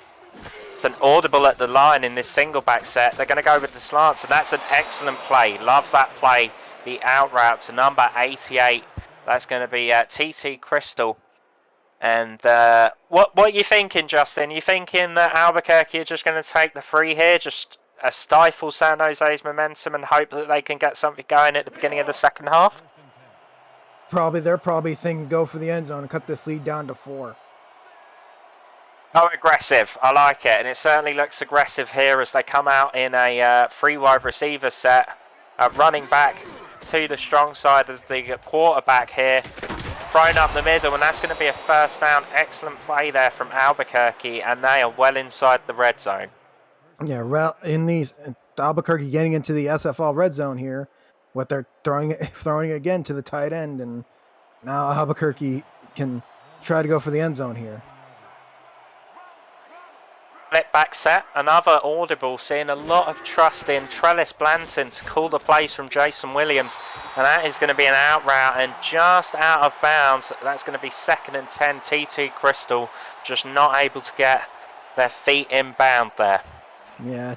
It's an audible at the line in this single back set. They're going to go with the slants, and that's an excellent play. Love that play. The out route to number 88. That's going to be TT Crystal. And what are you thinking, Justin? You thinking that Albuquerque are just going to take the free here, just stifle San Jose's momentum and hope that they can get something going at the beginning of the second half? They're probably thinking go for the end zone and cut this lead down to 4. Oh, aggressive. I like it. And it certainly looks aggressive here as they come out in a 3 wide receiver set. Running back to the strong side of the quarterback here. Thrown up the middle, and that's going to be a first down. Excellent play there from Albuquerque, and they are well inside the red zone. Yeah, Albuquerque getting into the SFL red zone here. What they're throwing it again to the tight end, and now Albuquerque can try to go for the end zone here. Split back set, another audible, seeing a lot of trust in Trellis Blanton to call the plays from Jason Williams, and that is going to be an out route and just out of bounds. That's going to be 2nd and 10. TT Crystal just not able to get their feet inbound there. Yeah.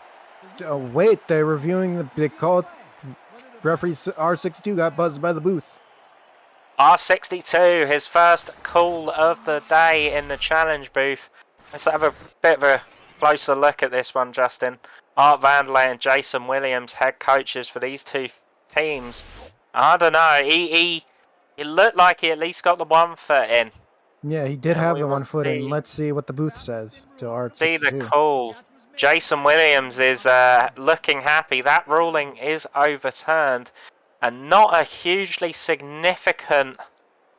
Oh, wait, they're reviewing the call. Referee R62 got buzzed by the booth. R62, his first call of the day in the challenge booth. Let's have a bit of a closer look at this one, Justin. Art Vanderlei and Jason Williams, head coaches for these two teams. I don't know. He looked like he at least got the 1 foot in. Yeah, he did have the 1 foot in. Let's see what the booth says to R62. See the call. Jason Williams is looking happy. That ruling is overturned, and not a hugely significant.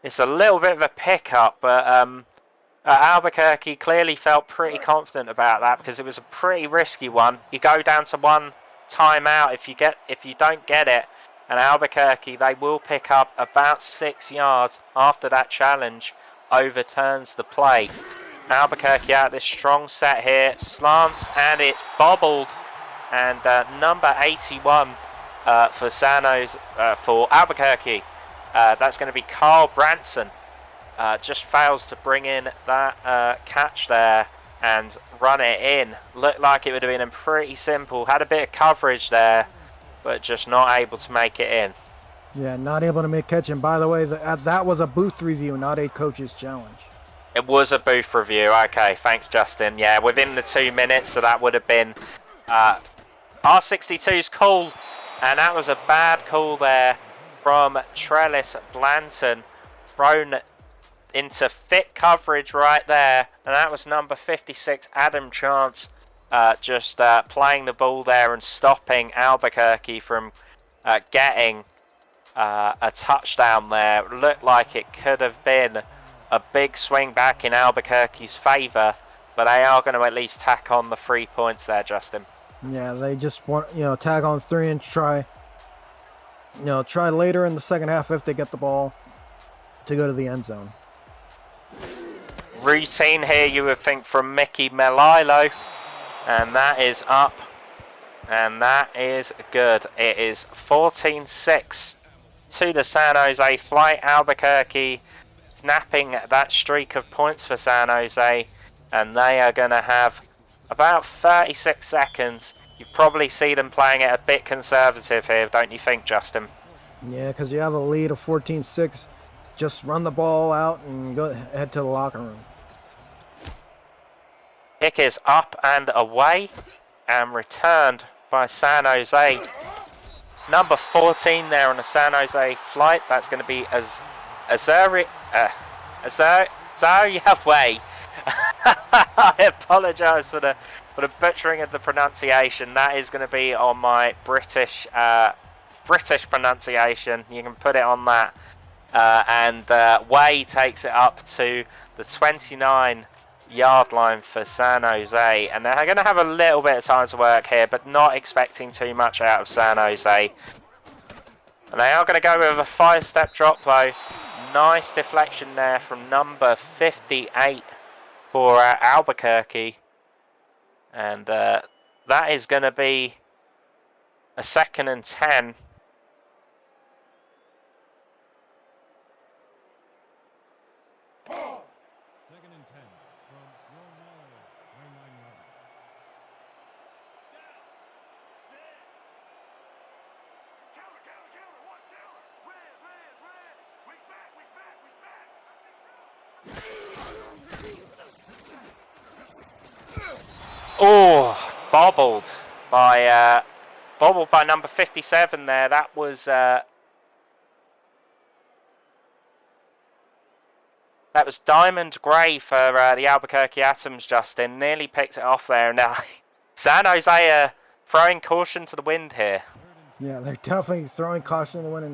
It's a little bit of a pickup, but Albuquerque clearly felt pretty confident about that because it was a pretty risky one. You go down to 1 timeout if you don't get it, and Albuquerque, they will pick up about 6 yards after that challenge overturns the play. Albuquerque out this strong set here, slants, and it's bobbled, and number 81 for Albuquerque, that's going to be Carl Branson. Just fails to bring in that catch there and run it in. Looked like it would have been pretty simple. Had a bit of coverage there, but just not able to make it in. Yeah, not able to make catch. And by the way, that was a booth review, not a coach's challenge. It was a booth review. Okay, thanks, Justin. Yeah, within the 2 minutes, so that would have been R62's call, and that was a bad call there from Trellis Blanton. Thrown into fit coverage right there, and that was number 56 Adam Chance just playing the ball there and stopping Albuquerque from getting a touchdown there. Looked like it could have been a big swing back in Albuquerque's favour, but they are going to at least tack on the 3 points there, Justin. Yeah, they just want tag on 3 and try later in the second half if they get the ball. to go to the end zone. Routine here, you would think, from Mickey Melilo, and that is up, and that is good. It is 14-6 to the San Jose Flight. Albuquerque snapping that streak of points for San Jose, and they are going to have about 36 seconds. You probably see them playing it a bit conservative here, don't you think, Justin? Yeah, because you have a lead of 14-6. Just run the ball out and go head to the locker room. Kick is up and away and returned by San Jose. Number 14 there on the San Jose Flight. That's going to be Azariaway. I apologise for the butchering of the pronunciation. That is going to be on my British pronunciation. You can put it on that. Way takes it up to the 29-yard line for San Jose, and they're going to have a little bit of time to work here, but not expecting too much out of San Jose. And they are going to go with a 5-step drop though. Nice deflection there from number 58 for Albuquerque, and that is going to be a 2nd and 10. Oh, bobbled by number 57 there. That was Diamond Grey for the Albuquerque Atoms. Justin nearly picked it off there. Now San Jose throwing caution to the wind here. Yeah, they're definitely throwing caution to the wind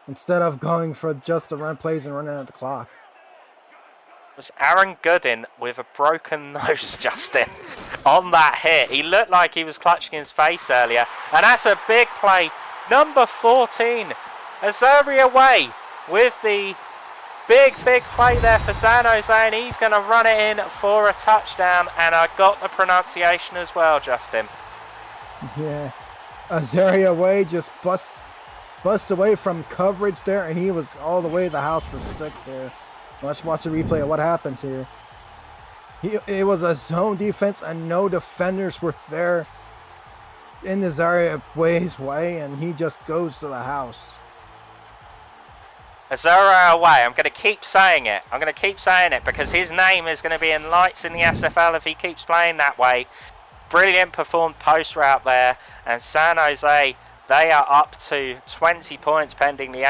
instead of going for just the run plays and running out the clock. It was Aaron Goodin with a broken nose, Justin, on that hit. He looked like he was clutching his face earlier, and that's a big play. Number 14, Azariaway with the big play there for San Jose, and he's going to run it in for a touchdown, and I got the pronunciation as well, Justin. Yeah, Azariaway just busts away from coverage there, and he was all the way to the house for 6 there. Let's watch the replay of what happens here. It was a zone defense and no defenders were there in Azariaway's way, and he just goes to the house. Azariaway, I'm going to keep saying it. I'm going to keep saying it because his name is going to be in lights in the SFL if he keeps playing that way. Brilliant performed post route there, and San Jose, they are up to 20 points pending the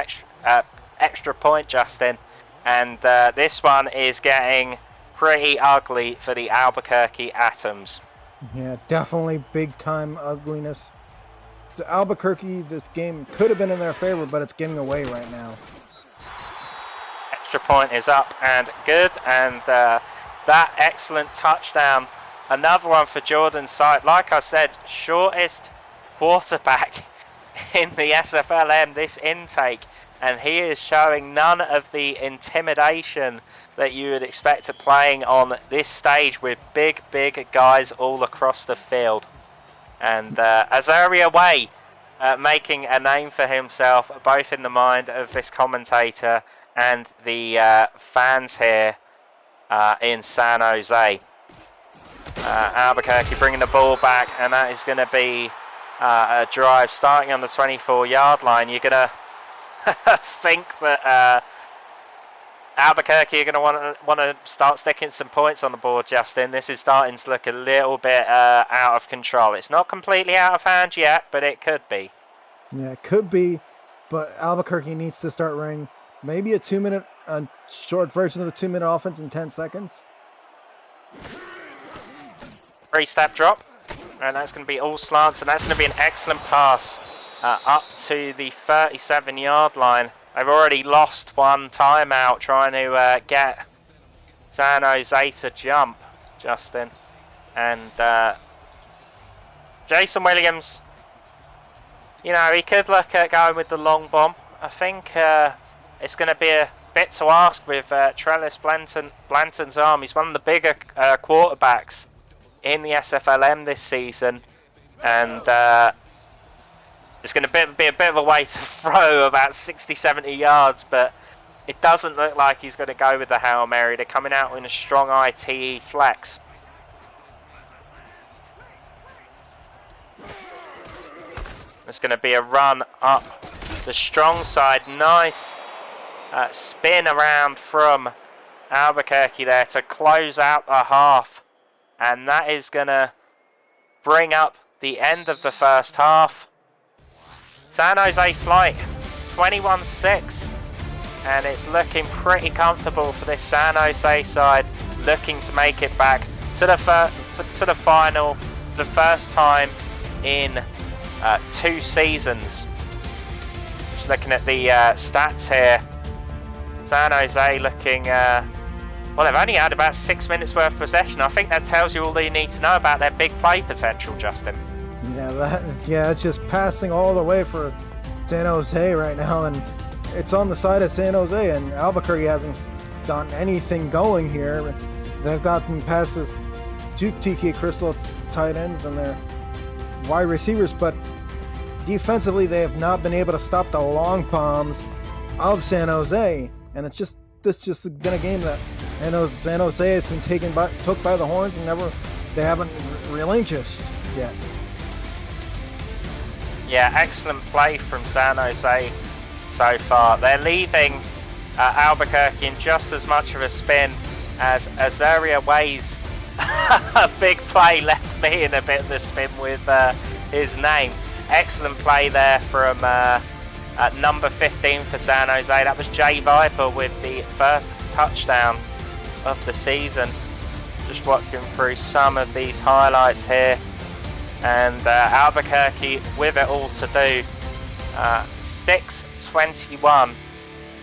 extra point, Justin. And this one is getting pretty ugly for the Albuquerque Atoms. Yeah, definitely big time ugliness. To Albuquerque, this game could have been in their favor, but it's getting away right now. Extra point is up and good, and that excellent touchdown. Another one for Jordan Sight. Like I said, shortest quarterback in the SFLm this intake. And he is showing none of the intimidation that you would expect at playing on this stage with big guys all across the field. And Azariaway making a name for himself, both in the mind of this commentator and the fans here in San Jose. Albuquerque bringing the ball back, and that is going to be a drive starting on the 24-yard line. You're going to think that Albuquerque are going to want to start sticking some points on the board, Justin. This is starting to look a little bit out of control. It's not completely out of hand yet, but it could be. Yeah, it could be, but Albuquerque needs to start running maybe a short version of the 2-minute offense in 10 seconds. 3-step drop, and that's going to be all slants, and that's going to be an excellent pass. Up to the 37-yard line. They've already lost one timeout trying to get San Jose to jump, Justin. And Jason Williams, you know, he could look at going with the long bomb. I think it's going to be a bit to ask with Trellis Blanton's arm. He's one of the bigger quarterbacks in the SFLm this season, and it's going to be a bit of a way to throw about 60-70 yards, but it doesn't look like he's going to go with the Hail Mary. They're coming out in a strong ITE flex. It's going to be a run up the strong side. Nice spin around from Albuquerque there to close out the half. And that is going to bring up the end of the first half. San Jose flight 21-6. And it's looking pretty comfortable for this San Jose side, looking to make it back to the final for the first time in 2 seasons. Just looking at the stats here, San Jose looking, well, they've only had about 6 minutes worth of possession. I think that tells you all that you need to know about their big play potential, Justin. Yeah, it's just passing all the way for San Jose right now, and it's on the side of San Jose, and Albuquerque hasn't gotten anything going here. They've gotten passes to TK Crystal tight ends and their wide receivers, but defensively they have not been able to stop the long bombs of San Jose, and it's just been a game that San Jose has been took by the horns, and they haven't relinquished yet. Yeah, excellent play from San Jose so far. They're leaving Albuquerque in just as much of a spin as Azaria Ways. A big play left me in a bit of the spin with his name. Excellent play there from number 15 for San Jose. That was Jay Viper with the first touchdown of the season. Just watching through some of these highlights here, and Albuquerque with it all to do. 6:21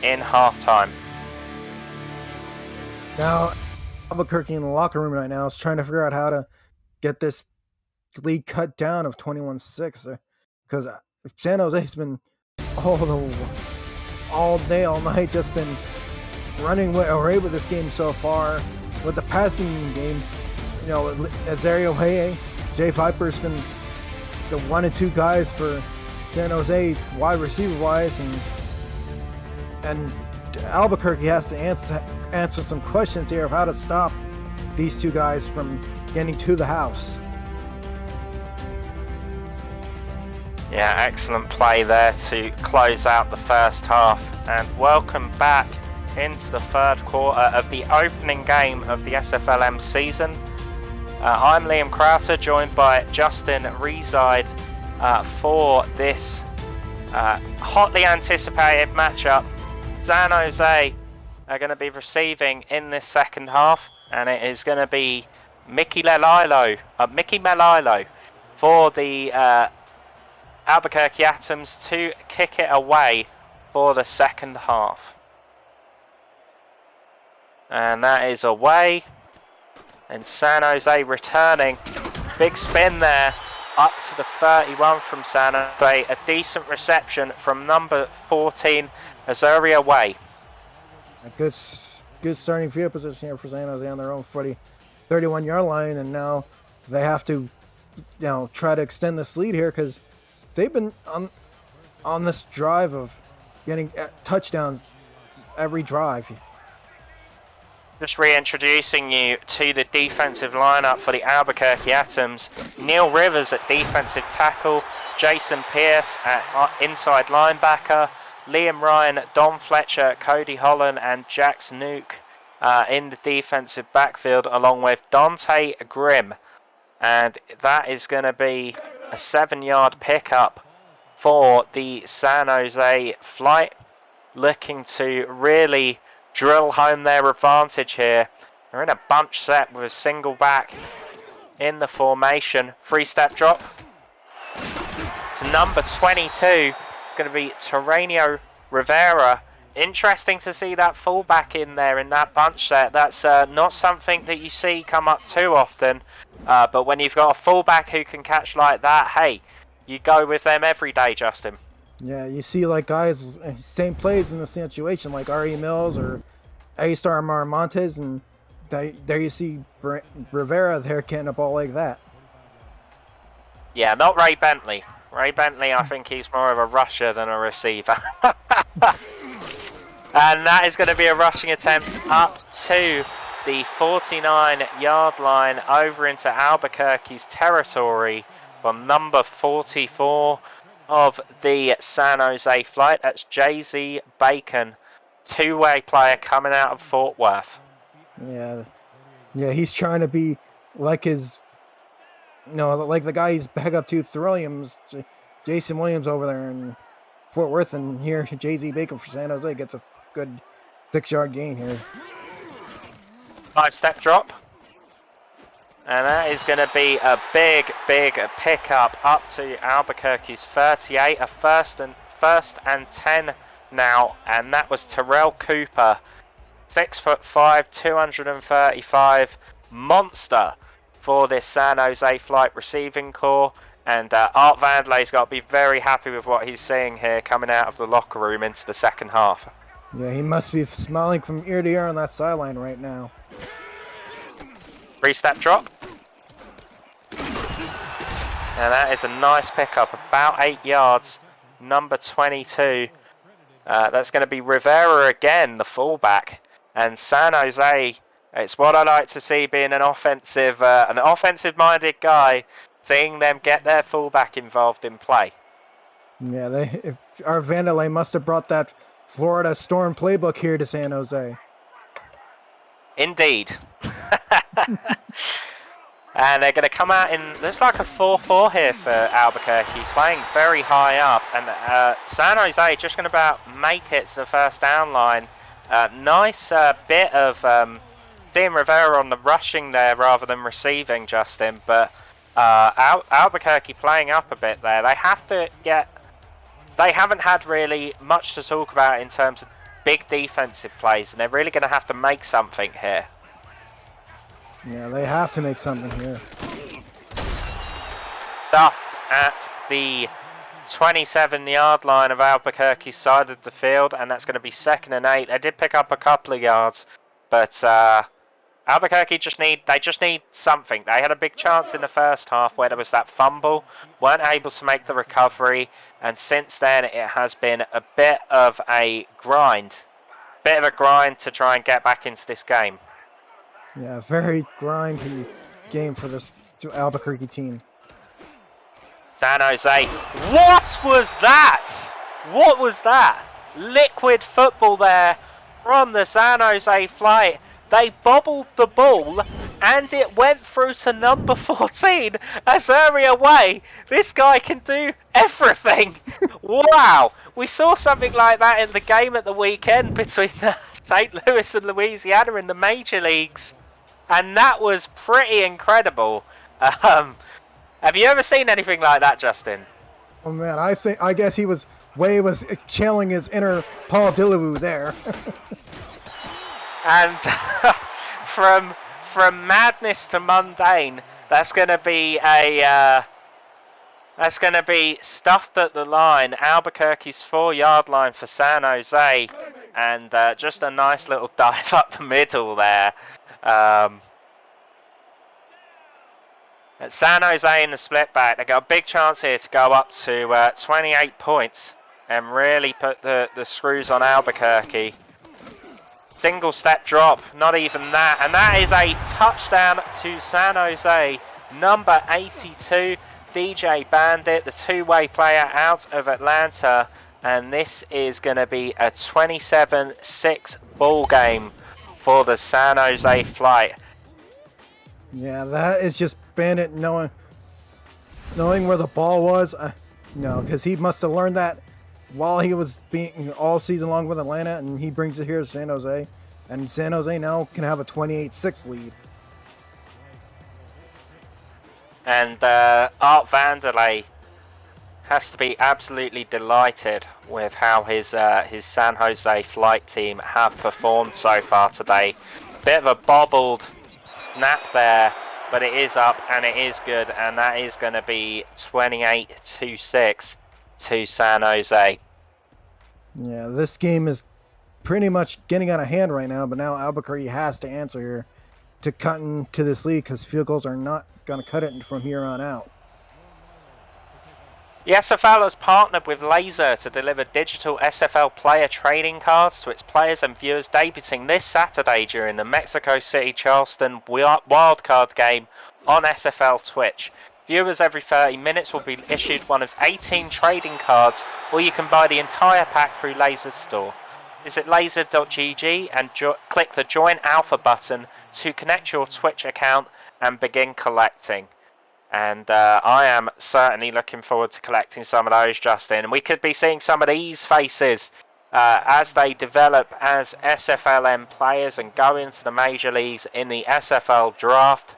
in halftime. Now Albuquerque in the locker room right now is trying to figure out how to get this lead cut down of 21-6, because San Jose's been all day, all night, just been running away with this game so far. With the passing game, Azaria Way, Jay Viper's been the 1 and 2 guys for San Jose wide receiver wise, and Albuquerque has to answer some questions here of how to stop these 2 guys from getting to the house. Yeah, excellent play there to close out the first half, and welcome back into the third quarter of the opening game of the SFLm season. I'm Liam Crowther, joined by Justin Reside for this hotly anticipated matchup. San Jose are going to be receiving in this second half, and it is going to be Mickey Melilo for the Albuquerque Atoms to kick it away for the second half. And that is away. And San Jose returning. Big spin there. Up to the 31 from San Jose. A decent reception from number 14, Azaria Way. A good starting field position here for San Jose on their own 31-yard line. And now they have to try to extend this lead here, because they've been on this drive of getting touchdowns every drive. Just reintroducing you to the defensive lineup for the Albuquerque Atoms. Neil Rivers at defensive tackle, Jason Pierce at inside linebacker, Liam Ryan, Don Fletcher, Cody Holland and Jax Nuke in the defensive backfield, along with Dante Grimm. And that is going to be a 7-yard pickup for the San Jose flight, looking to really drill home their advantage here. They're in a bunch set with a single back in the formation. 3-step drop to number 22. It's going to be Terranio Rivera. Interesting to see that fullback in there in that bunch set. That's not something that you see come up too often. But when you've got a fullback who can catch like that, hey, you go with them every day, Justin. Yeah, you see like guys, same plays in the situation, like R.E. Mills or A-Star Montes, and there you see Rivera there getting a ball like that. Yeah, not Ray Bentley. Ray Bentley, I think he's more of a rusher than a receiver. And that is going to be a rushing attempt up to the 49-yard line over into Albuquerque's territory for number 44 of the San Jose flight. That's Jay-Z Bacon, two-way player coming out of Fort Worth. Yeah, he's trying to be like his, like the guy he's back up to Williams, Jason Williams over there in Fort Worth, and here Jay-Z Bacon for San Jose gets a good 6-yard gain here. 5-step drop. And that is going to be a big pickup up to Albuquerque's 38, a first and 10 now, and that was Terrell Cooper, 6'5", 235 monster for this San Jose flight receiving corps. And Art Vandelay's got to be very happy with what he's seeing here coming out of the locker room into the second half. Yeah, he must be smiling from ear to ear on that sideline right now. 3-step drop. And that is a nice pickup, about 8 yards. Number 22. That's going to be Rivera again, the fullback. And San Jose, it's what I like to see, being an offensive-minded guy, seeing them get their fullback involved in play. Yeah, our Vandelay must have brought that Florida Storm playbook here to San Jose. Indeed. And they're going to come out in, looks like a 4-4 here for Albuquerque, playing very high up. And San Jose just going to about make it to the first down line. Nice bit of seeing Rivera on the rushing there rather than receiving, Justin. But Albuquerque playing up a bit there. They haven't had really much to talk about in terms of big defensive plays, and they're really going to have to make something here. Yeah, they have to make something here. Stuffed at the 27-yard line of Albuquerque's side of the field, and that's going to be 2nd and 8. They did pick up a couple of yards, but Albuquerque just need something. They had a big chance in the first half where there was that fumble, weren't able to make the recovery, and since then it has been a bit of a grind to try and get back into this game. Yeah, very grindy game for this Albuquerque team. San Jose, what was that? What was that? Liquid football there from the San Jose flight. They bobbled the ball and it went through to number 14, Azaria Way. This guy can do everything. Wow. We saw something like that in the game at the weekend between St. Louis and Louisiana in the major leagues. And that was pretty incredible. Have you ever seen anything like that, Justin? Oh man, I guess he was channeling his inner Paul Dillevue there. And from madness to mundane, that's going to be stuffed at the line, Albuquerque's 4-yard line for San Jose, and just a nice little dive up the middle there. At San Jose in the split back, they got a big chance here to go up to 28 points and really put the screws on Albuquerque. Single step drop, not even that, and that is a touchdown to San Jose. Number 82, DJ Bandit, the two-way player out of Atlanta, and this is going to be a 27-6 ball game for the San Jose flight. Yeah, that is just Bandit knowing where the ball was. Because he must have learned that while he was being all season long with Atlanta, and he brings it here to San Jose, and San Jose now can have a 28-6 lead. And Art Vanderlei has to be absolutely delighted with how his San Jose flight team have performed so far today. Bit of a bobbled snap there, but it is up and it is good, and that is going to be 28-6. to San Jose. Yeah, this game is pretty much getting out of hand right now, but now Albuquerque has to answer here to cut into this lead because field goals are not going to cut it from here on out. The SFL has partnered with Laser to deliver digital SFL player trading cards to its players and viewers, debuting this Saturday during the Mexico City-Charleston wildcard game on SFL Twitch. Viewers every 30 minutes will be issued one of 18 trading cards, or you can buy the entire pack through Laser's store. Visit laser.gg and click the Join Alpha button to connect your Twitch account and begin collecting. And I am certainly looking forward to collecting some of those, Justin. And we could be seeing some of these faces as they develop as SFLm players and go into the major leagues in the SFL draft.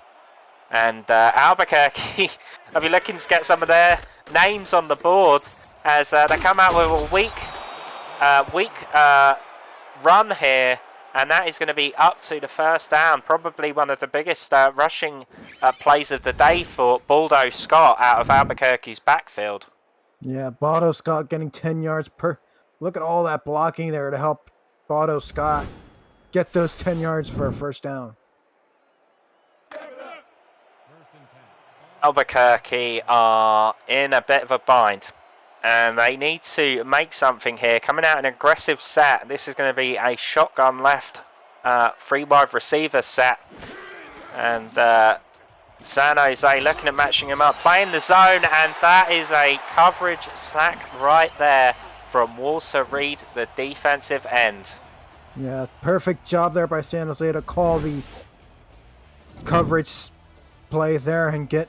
And Albuquerque, I'll be looking to get some of their names on the board as they come out with a weak run here. And that is going to be up to the first down. Probably one of the biggest rushing plays of the day for Baldo Scott out of Albuquerque's backfield. Yeah, Baldo Scott getting 10 yards per. Look at all that blocking there to help Baldo Scott get those 10 yards for a first down. Albuquerque are in a bit of a bind. And they need to make something here. Coming out an aggressive set. This is going to be a shotgun left 3 wide receiver set. And San Jose looking at matching him up. Playing the zone. And that is a coverage sack right there from Walter Reed, the defensive end. Yeah, perfect job there by San Jose to call the coverage play there and get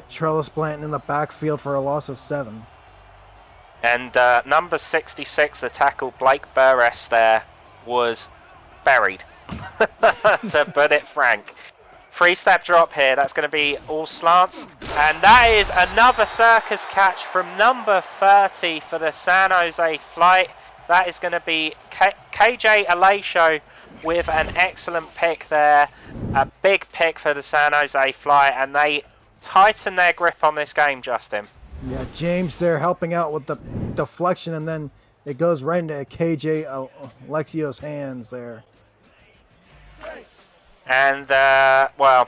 Trellis Blanton in the backfield for a loss of 7. And number 66, the tackle Blake Burress there, was buried, to put it frank. 3-step drop here, that's going to be all slants. And that is another circus catch from number 30 for the San Jose Flight. That is going to be KJ Alasho with an excellent pick there. A big pick for the San Jose Flight, and they tighten their grip on this game, Justin. Yeah, James there helping out with the deflection, and then it goes right into KJ Alexio's hands there. And, well,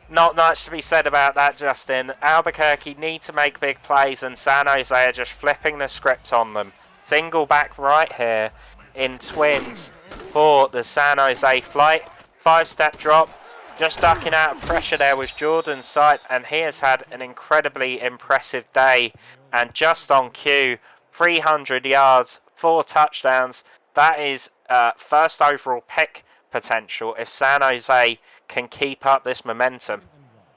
not much to be said about that, Justin. Albuquerque need to make big plays, and San Jose are just flipping the script on them. Single back right here in twins for the San Jose Flight. 5-step drop. Just ducking out of pressure there was Jordan Sight, and he has had an incredibly impressive day. And just on cue, 300 yards, 4 touchdowns. That is first overall pick potential if San Jose can keep up this momentum.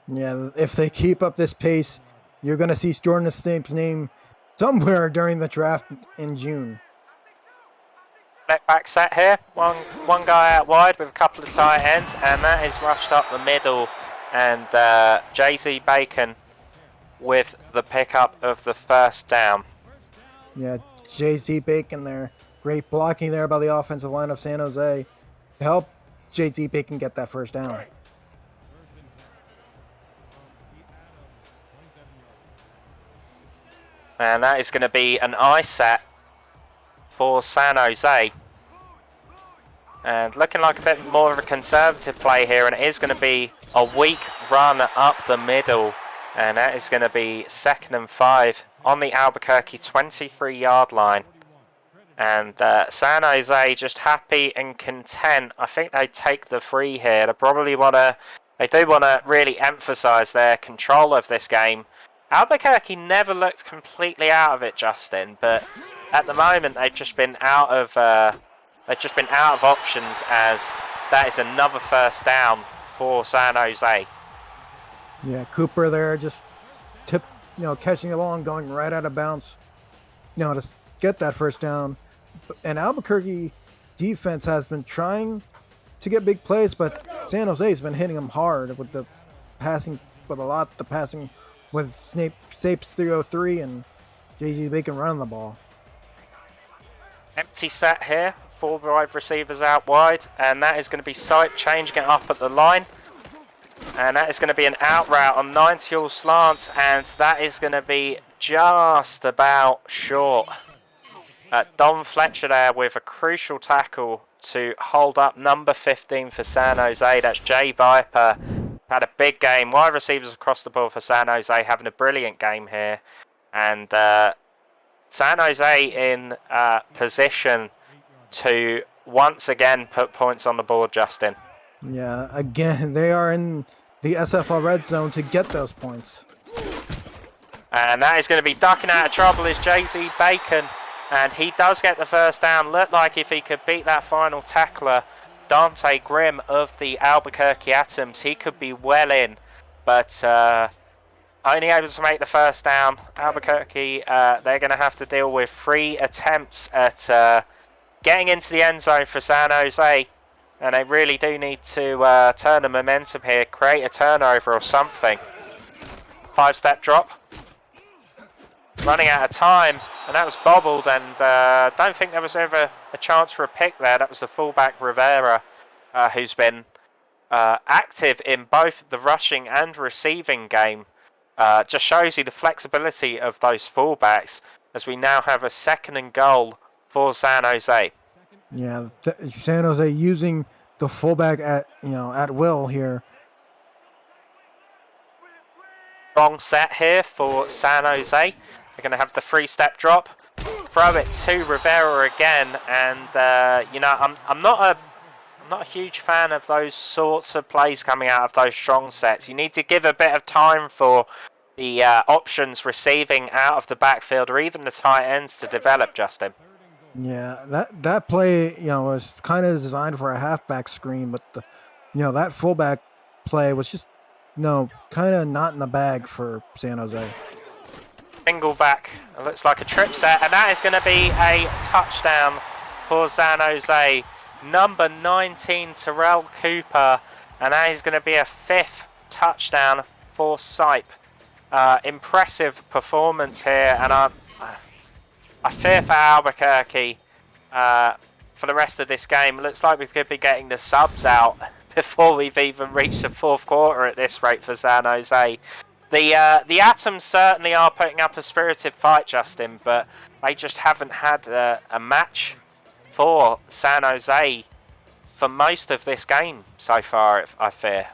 Yeah, if they keep up this pace, you're going to see Jordan Snape's name somewhere during the draft in June. Back set here, one guy out wide with a couple of tight ends, and that is rushed up the middle, and JZ Bacon with the pickup of the first down. Yeah, JZ Bacon there, great blocking there by the offensive line of San Jose to help JZ Bacon get that first down. And that is going to be an eye set for San Jose. And looking like a bit more of a conservative play here, and it is going to be a weak run up the middle, and that is going to be 2nd and 5 on the Albuquerque 23-yard line. And San Jose just happy and content. I think they take the 3 here. They probably they do want to really emphasize their control of this game. Albuquerque never looked completely out of it, Justin, but at the moment they've just been out of options, as that is another first down for San Jose. Yeah, Cooper there just catching the ball and going right out of bounds, to get that first down. And Albuquerque defense has been trying to get big plays, but San Jose's been hitting them hard with the passing, with Sapes 303 and JG Bacon running the ball. Empty set here, 4 wide receivers out wide, and that is going to be Sight changing it up at the line. And that is going to be an out route on 90 all slant, and that is going to be just about short. Don Fletcher there with a crucial tackle to hold up number 15 for San Jose. That's Jay Viper. Had a big game. Wide receivers across the board for San Jose, having a brilliant game here. And San Jose in position to once again put points on the board, Justin. Yeah, again, they are in the SFL red zone to get those points. And that is going to be ducking out of trouble is Jay-Z Bacon. And he does get the first down. Looked like if he could beat that final tackler, Dante Grimm of the Albuquerque Atoms, he could be well in. But only able to make the first down. Albuquerque, they're going to have to deal with 3 attempts at getting into the end zone for San Jose. And they really do need to turn the momentum here, create a turnover or something. 5-step drop. Running out of time, and that was bobbled, and don't think there was ever a chance for a pick there. That was the fullback Rivera, who's been active in both the rushing and receiving game. Just shows you the flexibility of those fullbacks, as we now have a 2nd and goal for San Jose. Yeah, San Jose using the fullback at will here. Wrong set here for San Jose. They're going to have the 3-step drop, throw it to Rivera again, and I'm not a huge fan of those sorts of plays coming out of those strong sets. You need to give a bit of time for the options receiving out of the backfield or even the tight ends to develop, Justin. Yeah, that play, was kind of designed for a halfback screen, but that fullback play was just, kind of not in the bag for San Jose. Single back, it looks like a trip set, and that is going to be a touchdown for San Jose. Number 19, Terrell Cooper, and that is going to be a 5th touchdown for Sipe. Impressive performance here, and I fear for Albuquerque for the rest of this game. It looks like we could be getting the subs out before we've even reached the 4th quarter at this rate for San Jose. The Atoms certainly are putting up a spirited fight, Justin, but they just haven't had a match for San Jose for most of this game so far, I fear.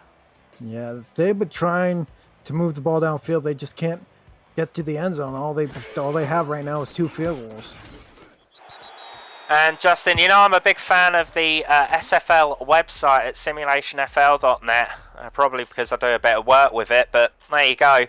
Yeah, they've been trying to move the ball downfield. They just can't get to the end zone. All they have right now is 2 field goals. And Justin, I'm a big fan of the SFL website at simulationfl.net, probably because I do a bit of work with it, but there you go.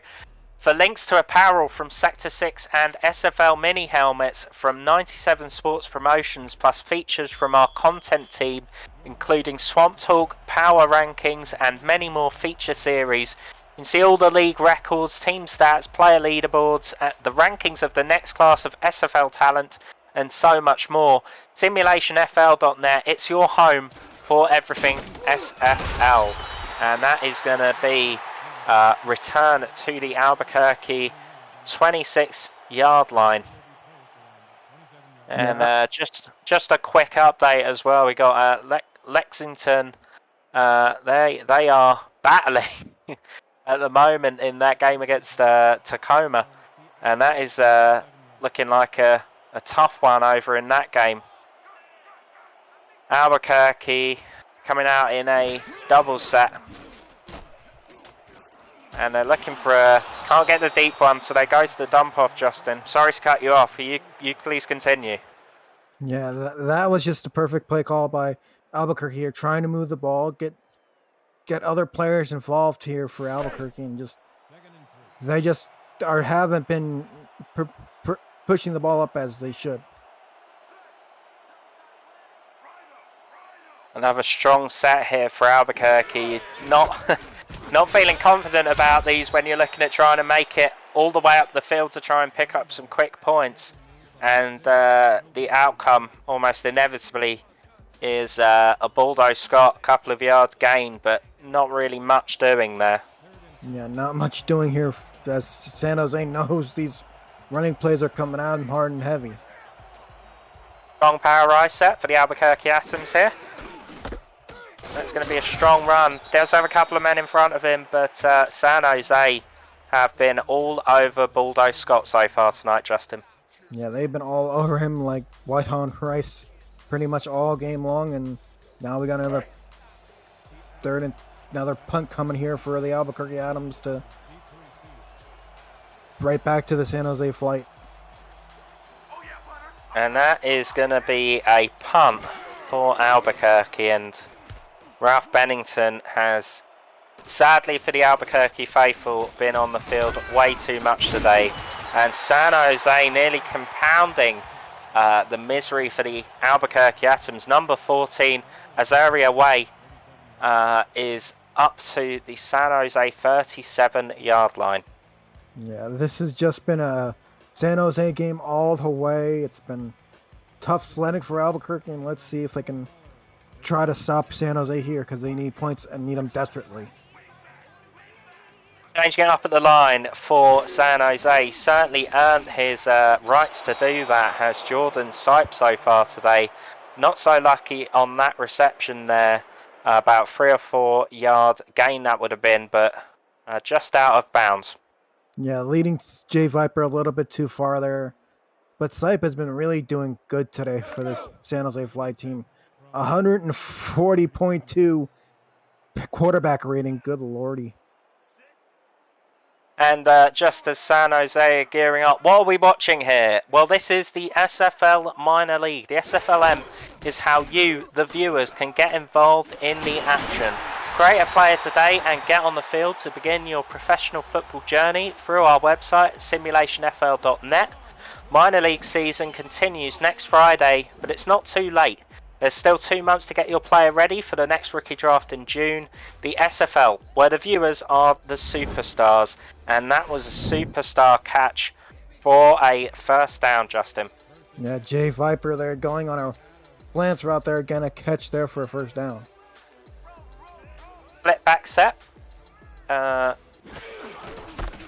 For links to apparel from Sector 6 and SFL mini helmets from 97 Sports Promotions, plus features from our content team, including Swamp Talk, Power Rankings, and many more feature series. You can see all the league records, team stats, player leaderboards, the rankings of the next class of SFL talent, and so much more. Simulationfl.net, it's your home for everything SFL. And that is going to be return to the Albuquerque 26-yard line. And just a quick update as well. We got Lexington. They are battling at the moment in that game against Tacoma, and that is looking like a tough one over in that game. Albuquerque coming out in a double set, and they're looking for can't get the deep one, so they go to the dump off. Justin, sorry to cut you off. You please continue. Yeah, that was just a perfect play call by Albuquerque here, trying to move the ball, get other players involved here for Albuquerque, and they haven't been pushing the ball up as they should. Another strong set here for Albuquerque. Not feeling confident about these when you're looking at trying to make it all the way up the field to try and pick up some quick points, and the outcome almost inevitably is a bulldoze Scott, couple of yards gained, but not really much doing there. Yeah, not much doing here, as San Jose knows these running plays are coming out hard and heavy. Strong power rise set for the Albuquerque Atoms here. It's going to be a strong run. Does have a couple of men in front of him, but San Jose have been all over Baldo Scott so far tonight, Justin. Yeah, they've been all over him like white on rice pretty much all game long, and now we got another punt coming here for the Albuquerque Atoms to right back to the San Jose flight. And that is going to be a punt for Albuquerque, and Ralph Bennington has, sadly for the Albuquerque faithful, been on the field way too much today. And San Jose nearly compounding the misery for the Albuquerque Atoms. Number 14, Azaria Way, is up to the San Jose 37-yard line. Yeah, this has just been a San Jose game all the way. It's been tough sledding for Albuquerque, and let's see if they can try to stop San Jose here because they need points and need them desperately. Changing up at the line for San Jose. Certainly earned his rights to do that, has Jordan Sipe so far today. Not so lucky on that reception there. About 3 or 4 yard gain that would have been, but just out of bounds. Yeah, leading Jay Viper a little bit too far there. But Sipe has been really doing good today for this San Jose Fly team. 140.2 quarterback rating. Good lordy. And just as San Jose are gearing up, what are we watching here? Well, this is the SFL Minor League. The SFLm is how you, the viewers, can get involved in the action. Create a player today and get on the field to begin your professional football journey through our website, simulationfl.net. Minor League season continues next Friday, but it's not too late. There's still 2 months to get your player ready for the next rookie draft in June. The SFL, where the viewers are the superstars. And that was a superstar catch for a first down, Justin. Yeah, Jay Viper there going on a glance route there. Again, a catch there for a first down. Split back set. And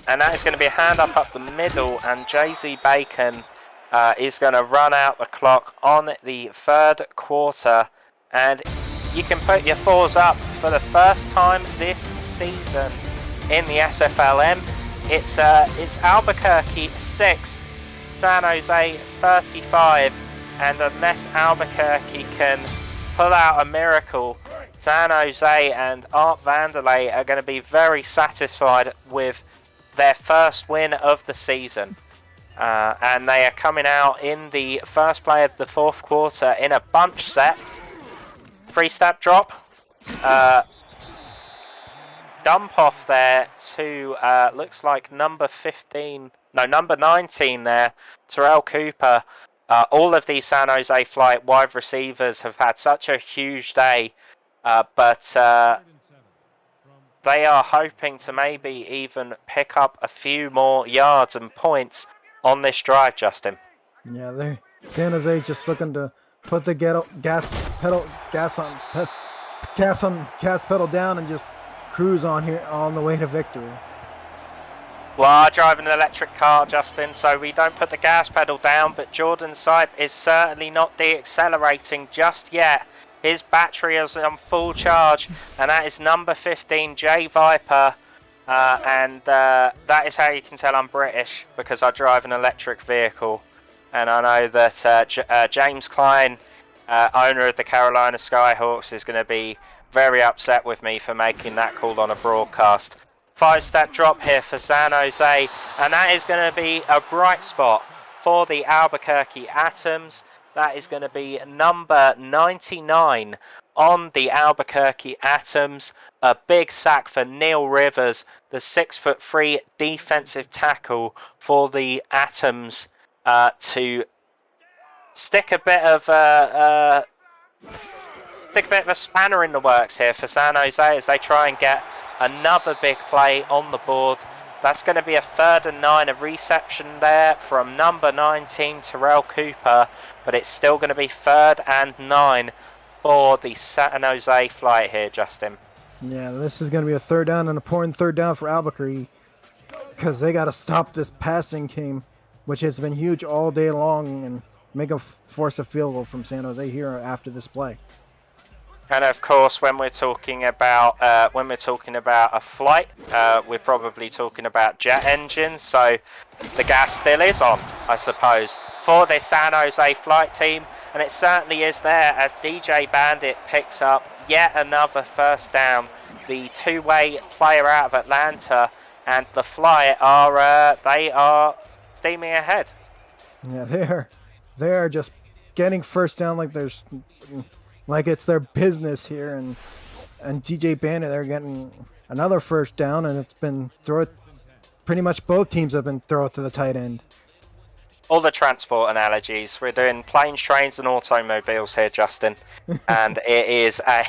that is going to be a hand up the middle. And Jay-Z Bacon is going to run out the clock on the third quarter, and you can put your fours up for the first time this season in the SFLm. It's Albuquerque 6, San Jose 35, and unless Albuquerque can pull out a miracle, San Jose and Art Vanderlei are going to be very satisfied with their first win of the season. And they are coming out in the first play of the fourth quarter in a bunch set. 3-step drop. Dump off there to, looks like number 19 there, Terrell Cooper. All of these San Jose Flight wide receivers have had such a huge day, but they are hoping to maybe even pick up a few more yards and points on this drive, Justin. Yeah, San Jose's just looking to put the gas pedal down and just cruise on here on the way to victory. Well, I drive an electric car, Justin, so we don't put the gas pedal down, but Jordan Sipe is certainly not de-accelerating just yet. His battery is on full charge, and that is number 15, Jay Viper. And that is how you can tell I'm British, because I drive an electric vehicle. And I know that James Klein, owner of the Carolina Skyhawks, is going to be very upset with me for making that call on a broadcast. 5-step drop here for San Jose, and that is going to be a bright spot for the Albuquerque Atoms. That is going to be number 99 on the Albuquerque Atoms. A big sack for Neil Rivers, the 6'3" defensive tackle for the Atoms, to stick a bit of a spanner in the works here for San Jose as they try and get another big play on the board. That's going to be a 3rd and 9, a reception there from number 19, Terrell Cooper, but it's still going to be 3rd and 9 for the San Jose Flight here, Justin. Yeah, this is going to be a 3rd down, and a important 3rd down for Albuquerque because they got to stop this passing game, which has been huge all day long, and make a force a field goal from San Jose here after this play. And of course, when we're talking about a flight, we're probably talking about jet engines. So the gas still is on, I suppose, for this San Jose flight team, and it certainly is there as DJ Bandit picks up yet another first down. The two-way player out of Atlanta and the Fly they are steaming ahead. Yeah, they're just getting first down like it's their business here, and DJ Bandit, they're getting another first down, and it's been pretty much both teams have been thrown to the tight end. All the transport analogies. We're doing planes, trains, and automobiles here, Justin. And it is a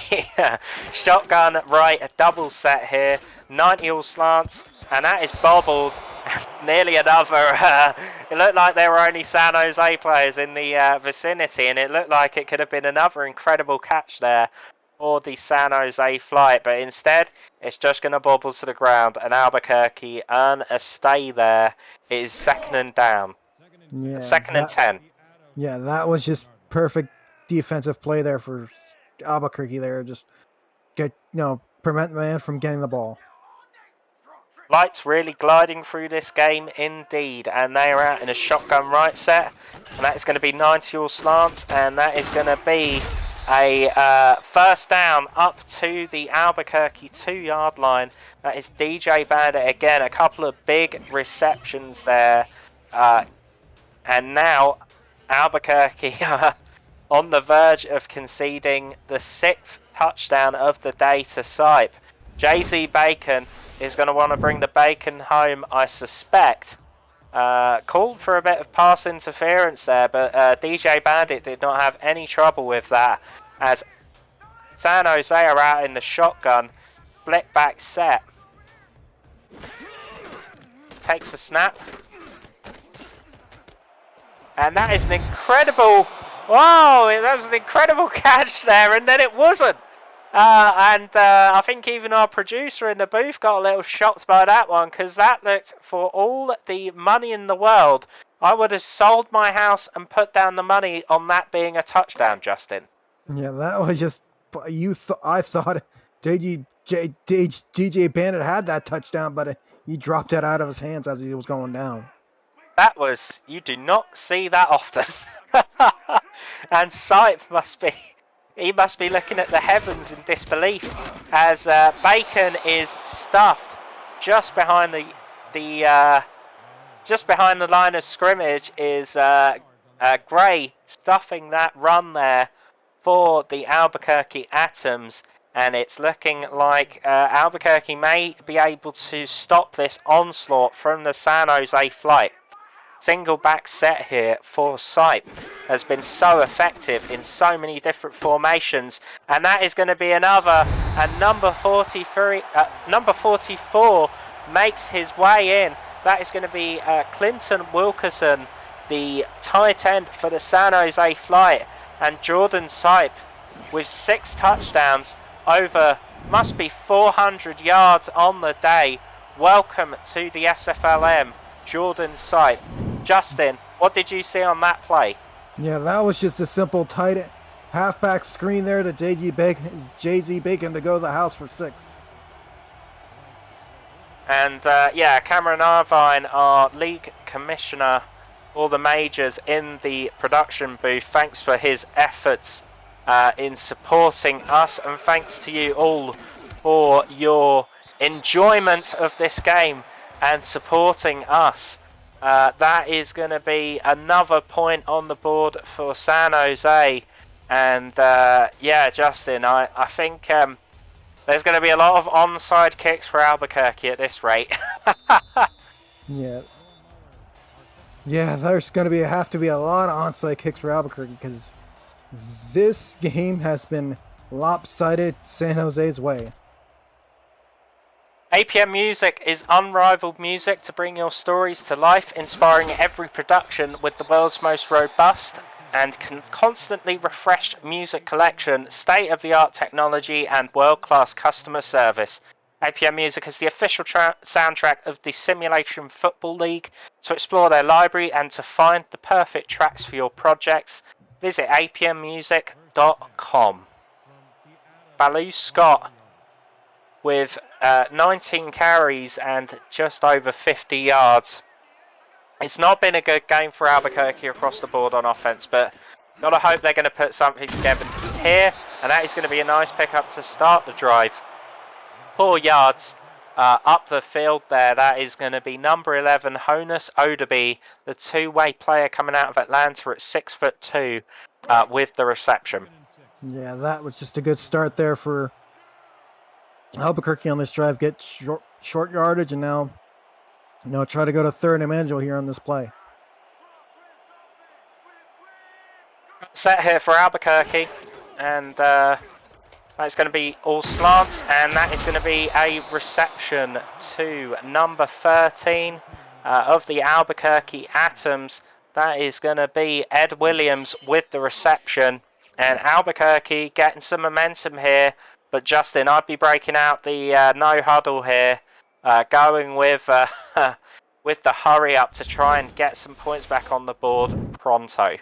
shotgun right, a double set here, 90 all slants, and that is bobbled. Nearly another. It looked like there were only San Jose players in the vicinity, and it looked like it could have been another incredible catch there for the San Jose flight, but instead it's just going to bobble to the ground, and Albuquerque earn a stay there. It is second and down. Yeah, second and 10. Yeah, that was just perfect defensive play there for Albuquerque there. Just prevent the man from getting the ball. Lights really gliding through this game indeed, and they are out in a shotgun right set, and that is going to be 90 all slants, and that is going to be a first down up to the Albuquerque 2-yard line. That is DJ Bandit again, a couple of big receptions there, and now Albuquerque on the verge of conceding the 6th touchdown of the day to Sipe. JZ Bacon is going to want to bring the bacon home, I suspect. Called for a bit of pass interference there, but DJ Bandit did not have any trouble with that, as San Jose are out in the shotgun, split back set. Takes a snap. And that is an incredible, that was an incredible catch there, and then it wasn't. I think even our producer in the booth got a little shocked by that one, because that looked, for all the money in the world, I would have sold my house and put down the money on that being a touchdown, Justin. Yeah, that was just, I thought DJ Bandit had that touchdown, but he dropped it out of his hands as he was going down. That was, you do not see that often. And Sipe must be looking at the heavens in disbelief, as Bacon is stuffed just behind the line of scrimmage. Is Gray stuffing that run there for the Albuquerque Atoms, and it's looking like Albuquerque may be able to stop this onslaught from the San Jose flight. Single back set here for Sipe has been so effective in so many different formations, and that is going to be another, and number 44 makes his way in. That is going to be Clinton Wilkerson, the tight end for the San Jose flight, and Jordan Sipe with 6 touchdowns over, must be 400 yards on the day. Welcome to the SFLm, Jordan Sipe. Justin, what did you see on that play? Yeah, that was just a simple tight halfback screen there to JZ Bacon to go to the house for 6. And Cameron Irvine, our league commissioner, all the majors in the production booth, thanks for his efforts in supporting us, and thanks to you all for your enjoyment of this game and supporting us. That is going to be another point on the board for San Jose, and Justin, I think there's going to be a lot of onside kicks for Albuquerque at this rate. Yeah, there's going to have to be a lot of onside kicks for Albuquerque, because this game has been lopsided San Jose's way. APM Music is unrivaled music to bring your stories to life, inspiring every production with the world's most robust and constantly refreshed music collection, state-of-the-art technology, and world-class customer service. APM Music is the official soundtrack of the Simulation Football League. To explore their library and to find the perfect tracks for your projects, visit apmmusic.com. Baloo Scott with 19 carries and just over 50 yards. It's not been a good game for Albuquerque across the board on offense, but gotta hope they're going to put something together here, and that is going to be a nice pickup to start the drive. 4 yards up the field there. That is going to be number 11, Honus Oderby, the two-way player coming out of Atlanta at 6'2", with the reception. Yeah, that was just a good start there for Albuquerque on this drive. Get short yardage, and now try to go to third and manageable here on this play. Set here for Albuquerque, and that's going to be all slants, and that is going to be a reception to number 13 of the Albuquerque Atoms. That is going to be Ed Williams with the reception, and Albuquerque getting some momentum here. But Justin, I'd be breaking out the no huddle here, going with the hurry up to try and get some points back on the board pronto.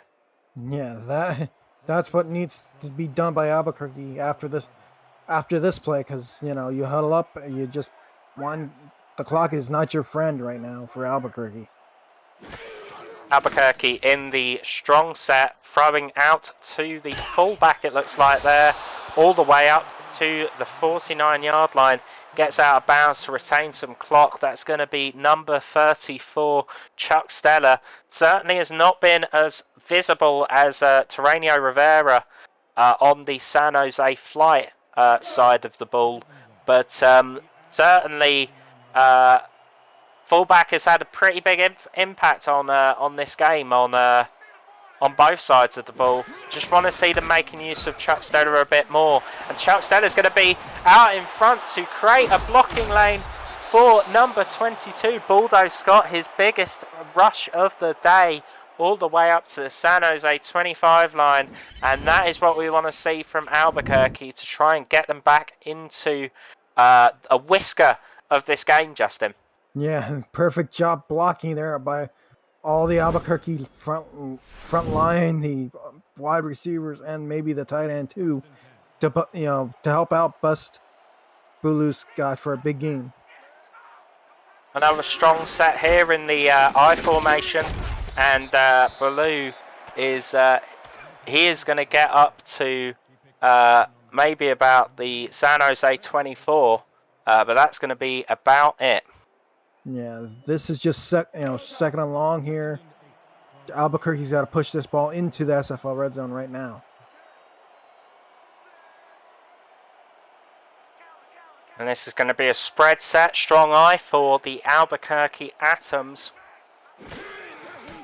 Yeah, that's what needs to be done by Albuquerque after this play, because you huddle up, you just the clock is not your friend right now for Albuquerque. Albuquerque in the strong set, throwing out to the fullback, it looks like there, all the way up to the 49-yard line, gets out of bounds to retain some clock. That's going to be number 34, Chuck Stella. Certainly has not been as visible as Terranio Rivera on the San Jose flight side of the ball, but certainly fullback has had a pretty big impact on this game, on both sides of the ball. Just want to see them making use of Chuck Stella a bit more. And Chuck Stella's going to be out in front to create a blocking lane for number 22, Baldo Scott, his biggest rush of the day, all the way up to the San Jose 25 line. And that is what we want to see from Albuquerque to try and get them back into a whisker of this game, Justin. Yeah, perfect job blocking there by all the Albuquerque front line, the wide receivers, and maybe the tight end too, to help out bust Baloo Scott for a big game. Another strong set here in the I formation, and Baloo is going to get up to maybe about the San Jose 24, but that's going to be about it. Yeah, this is just second and long here. Albuquerque's got to push this ball into the SFL red zone right now. And this is going to be a spread set, strong eye for the Albuquerque Atoms.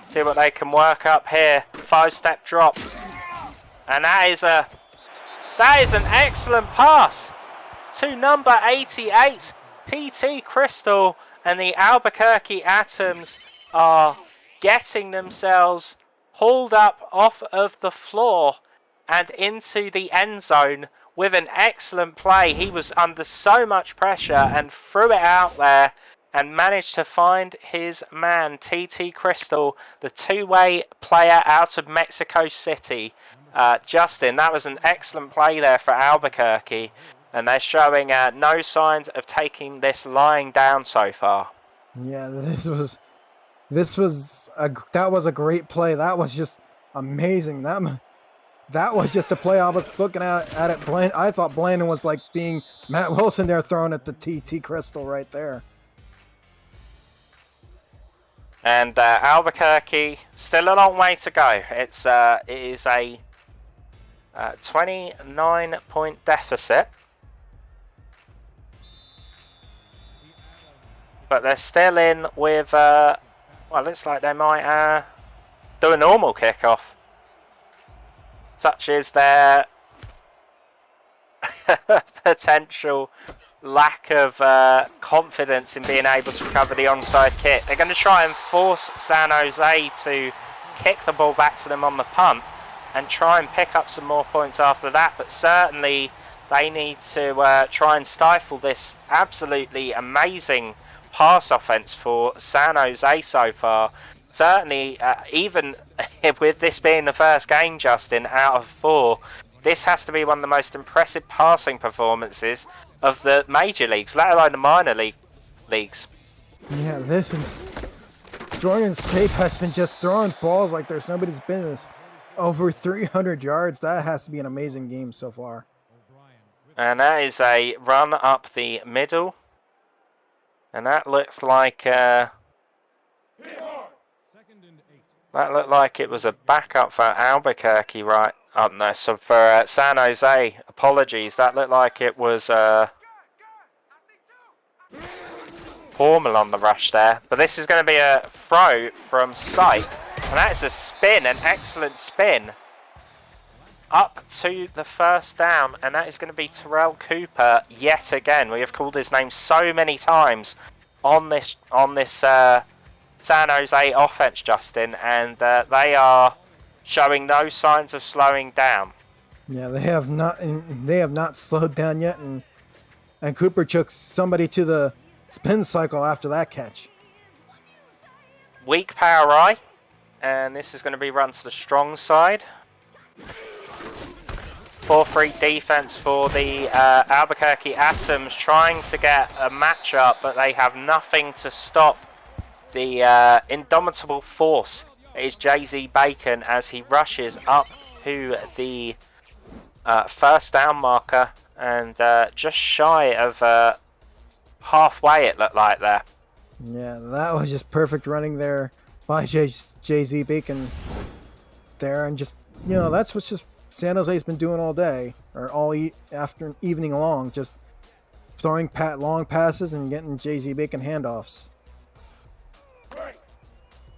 See what they can work up here. 5-step drop, and that is an excellent pass to number 88, TT Crystal. And the Albuquerque Atoms are getting themselves hauled up off of the floor and into the end zone with an excellent play. He was under so much pressure and threw it out there and managed to find his man, TT Crystal, the two-way player out of Mexico City. Justin, that was an excellent play there for Albuquerque. And they're showing no signs of taking this lying down so far. Yeah, that was a great play. That was just amazing. That was just a play. I was looking at it. I thought Blandon was like being Matt Wilson there, throwing at the TT Crystal right there. And Albuquerque, still a long way to go. It is a 29-point deficit. But they're still in with, well, looks like they might do a normal kickoff. Such is their potential lack of confidence in being able to recover the onside kick. They're going to try and force San Jose to kick the ball back to them on the punt and try and pick up some more points after that. But certainly they need to try and stifle this absolutely amazing pass offense for San Jose so far. Certainly, even with this being the first game, Justin, out of 4, this has to be one of the most impressive passing performances of the major leagues, let alone the minor leagues. Yeah, this is... Jordan State has been just throwing balls like there's nobody's business. Over 300 yards. That has to be an amazing game so far. And that is a run up the middle. And that looks like it was a backup for Albuquerque, right? Oh no, so for San Jose, apologies. That looked like it was Hormel on the rush there. But this is going to be a throw from sight. And that is a spin, an excellent spin. Up to the first down, and that is going to be Terrell Cooper yet again. We have called his name so many times on this San Jose offense, Justin, and they are showing no signs of slowing down. Yeah, they have not slowed down yet, and Cooper took somebody to the spin cycle after that catch. Weak power eye, and this is going to be run to the strong side. 4-3 defense for the Albuquerque Atoms, trying to get a matchup, but they have nothing to stop the indomitable force that is Jay-Z Bacon as he rushes up to the first down marker, and just shy of halfway it looked like there. Yeah, that was just perfect running there by Jay-Z Bacon there, and just, you know, that's what's just San Jose's been doing all day, or all after evening long, just throwing long passes and getting Jay-Z Bacon handoffs.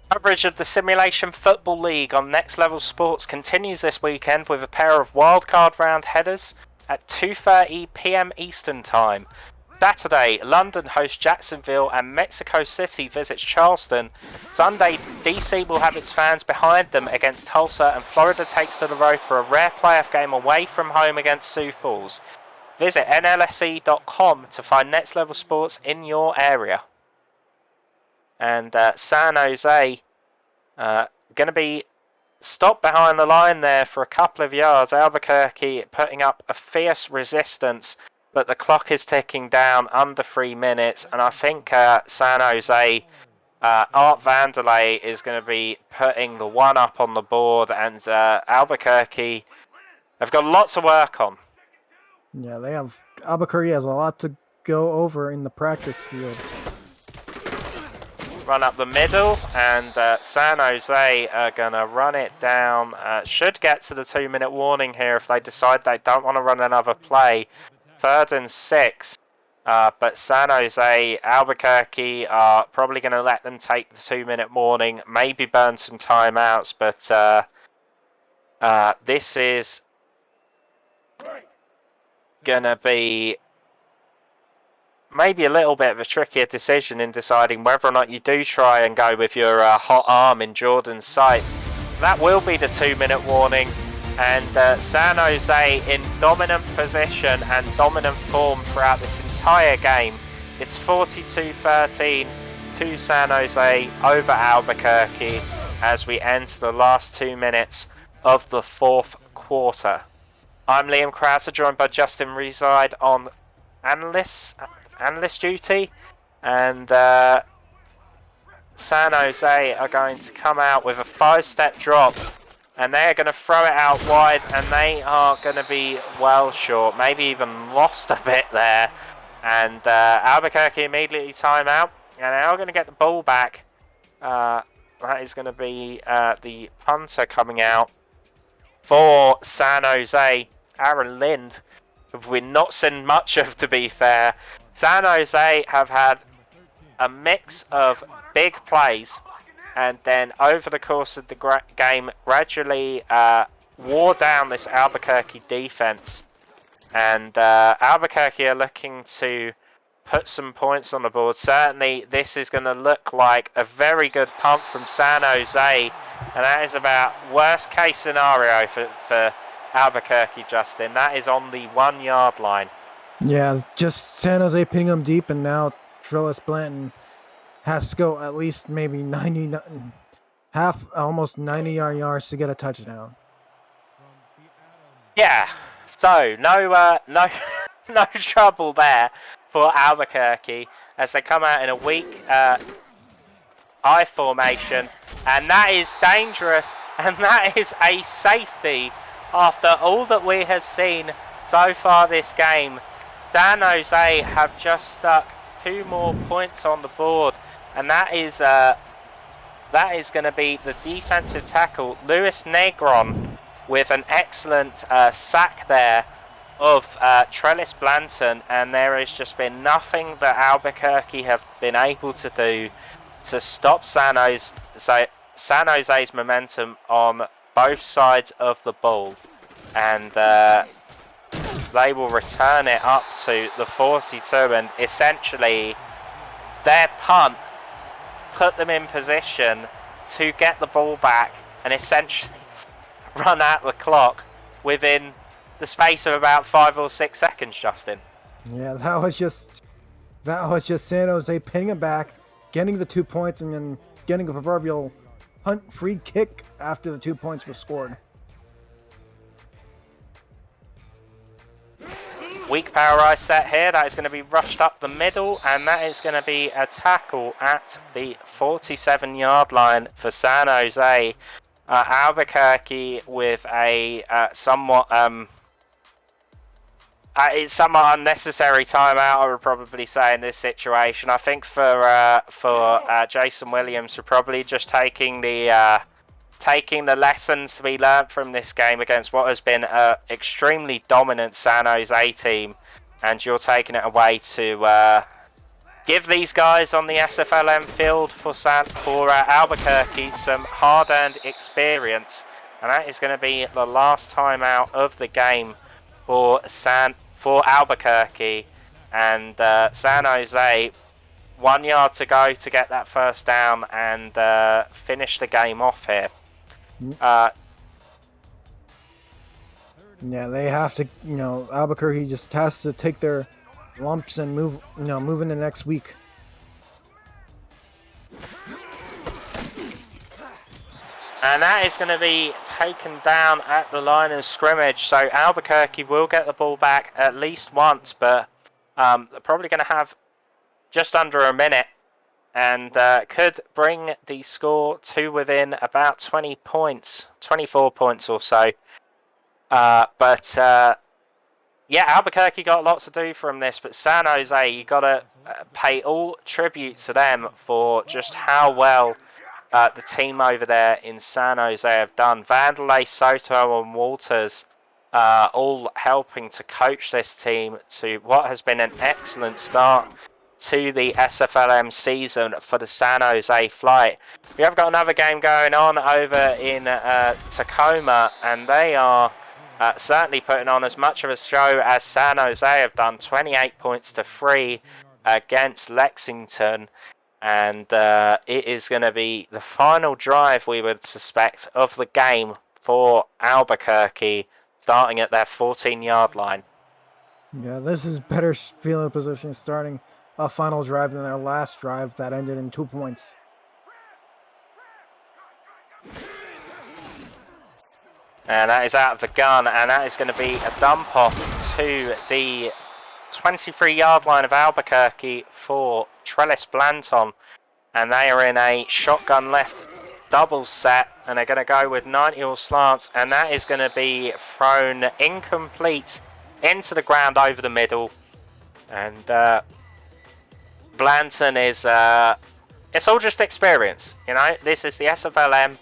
Coverage of the Simulation Football League on Next Level Sports continues this weekend with a pair of wildcard round headers at 2:30 PM Eastern Time. Saturday, London hosts Jacksonville and Mexico City visits Charleston. Sunday, DC will have its fans behind them against Tulsa, and Florida takes to the road for a rare playoff game away from home against Sioux Falls. Visit NLSE.com to find Next Level Sports in your area. And San Jose going to be stopped behind the line there for a couple of yards. Albuquerque putting up a fierce resistance, but the clock is ticking down under 3 minutes, and I think San Jose, Art Vanderlei is going to be putting the one up on the board, and Albuquerque have got lots to work on. Yeah, Albuquerque has a lot to go over in the practice field. Run up the middle, and San Jose are going to run it down. Should get to the 2-minute warning here if they decide they don't want to run another play. 3rd and 6, but San Jose, Albuquerque are probably going to let them take the 2-minute warning, maybe burn some timeouts, but this is going to be maybe a little bit of a trickier decision in deciding whether or not you do try and go with your hot arm in Jordan's sight. That will be the 2-minute warning. And San Jose in dominant position and dominant form throughout this entire game. It's 42-13 to San Jose over Albuquerque as we enter the last 2 minutes of the 4th quarter. I'm Liam Krauser, joined by Justin Reside on analyst duty, and San Jose are going to come out with a 5-step drop. And they are going to throw it out wide, and they are going to be well short, maybe even lost a bit there. And Albuquerque immediately time out, and they are going to get the ball back. That is going to be the punter coming out for San Jose, Aaron Lind, who we're not seen much of, to be fair. San Jose have had a mix of big plays, and then over the course of the game gradually wore down this Albuquerque defense. And Albuquerque are looking to put some points on the board. Certainly this is going to look like a very good punt from San Jose, and that is about worst case scenario for Albuquerque, Justin. That is on the 1-yard line. Yeah, just San Jose pinning them deep, and now Trillis Blanton has to go at least maybe almost 90 yards to get a touchdown. Yeah, so no no trouble there for Albuquerque as they come out in a weak I formation, and that is dangerous, and that is a safety after all that we have seen so far this game. San Jose have just stuck 2 more points on the board, and that is going to be the defensive tackle, Luis Negron, with an excellent sack there of Trellis Blanton, and there has just been nothing that Albuquerque have been able to do to stop San Jose's momentum on both sides of the ball, and they will return it up to the 42, and essentially their punt put them in position to get the ball back and essentially run out the clock within the space of about 5 or 6 seconds, Justin. Yeah, that was just San Jose pinning it back, getting the 2 points, and then getting a proverbial punt free kick after the 2 points were scored. Weak power eye set here. That is going to be rushed up the middle, and that is going to be a tackle at the 47-yard line for San Jose. Albuquerque with a somewhat it's somewhat unnecessary timeout, I would probably say, in this situation. I think for Jason Williams, we're probably just taking the lessons to be learned from this game against what has been an extremely dominant San Jose team, and you're taking it away to give these guys on the SFLm field for Albuquerque some hard-earned experience, and that is going to be the last time out of the game for Albuquerque, and San Jose 1 yard to go to get that first down and finish the game off here. Yeah, they have to, Albuquerque just has to take their lumps and move into next week. And that is going to be taken down at the line of scrimmage. So Albuquerque will get the ball back at least once, but they're probably going to have just under a minute, and could bring the score to within about 20 points, 24 points or so. Yeah, Albuquerque got lots to do from this, but San Jose, you got to pay all tribute to them for just how well the team over there in San Jose have done. Vanderlei, Soto and Walters all helping to coach this team to what has been an excellent start to the SFLm season for the San Jose Flight. We have got another game going on over in Tacoma, and they are certainly putting on as much of a show as San Jose have done. 28 points to 3 against Lexington, and it is going to be the final drive, we would suspect, of the game for Albuquerque, starting at their 14-yard line. Yeah, this is better field position starting a final drive than their last drive that ended in 2 points. And that is out of the gun, and that is going to be a dump off to the 23-yard line of Albuquerque for Trellis Blanton. And they are in a shotgun left double set, and they're going to go with 90 slants, and that is going to be thrown incomplete into the ground over the middle. And Blanton is, it's all just experience, this is the SFLm.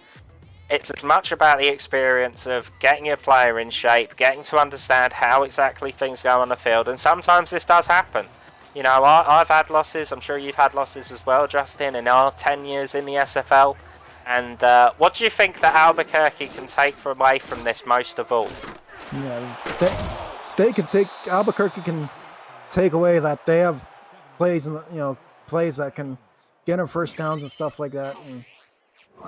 It's as much about the experience of getting your player in shape, getting to understand how exactly things go on the field, and sometimes this does happen. I've had losses, I'm sure you've had losses as well, Justin, in our 10 years in the SFL. And what do you think that Albuquerque can take away from this most of all? Yeah, Albuquerque can take away that they have plays that can get them first downs and stuff like that. And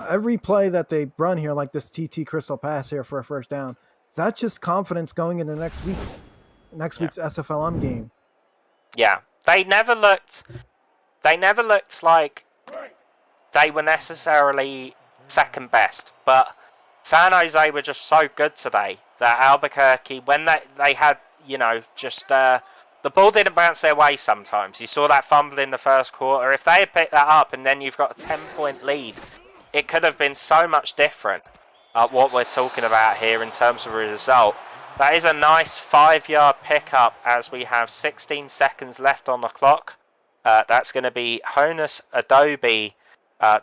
every play that they run here, like this TT Crystal Pass here for a first down, that's just confidence going into next week's SFLm game. Yeah, they never looked like they were necessarily second best, but San Jose were just so good today that Albuquerque, when they had, you know, just the ball didn't bounce their way sometimes. You saw that fumble in the first quarter. If they had picked that up and then you've got a 10-point lead, it could have been so much different. What we're talking about here in terms of a result. That is a nice 5-yard pickup as we have 16 seconds left on the clock. That's going to be Honus Adobe,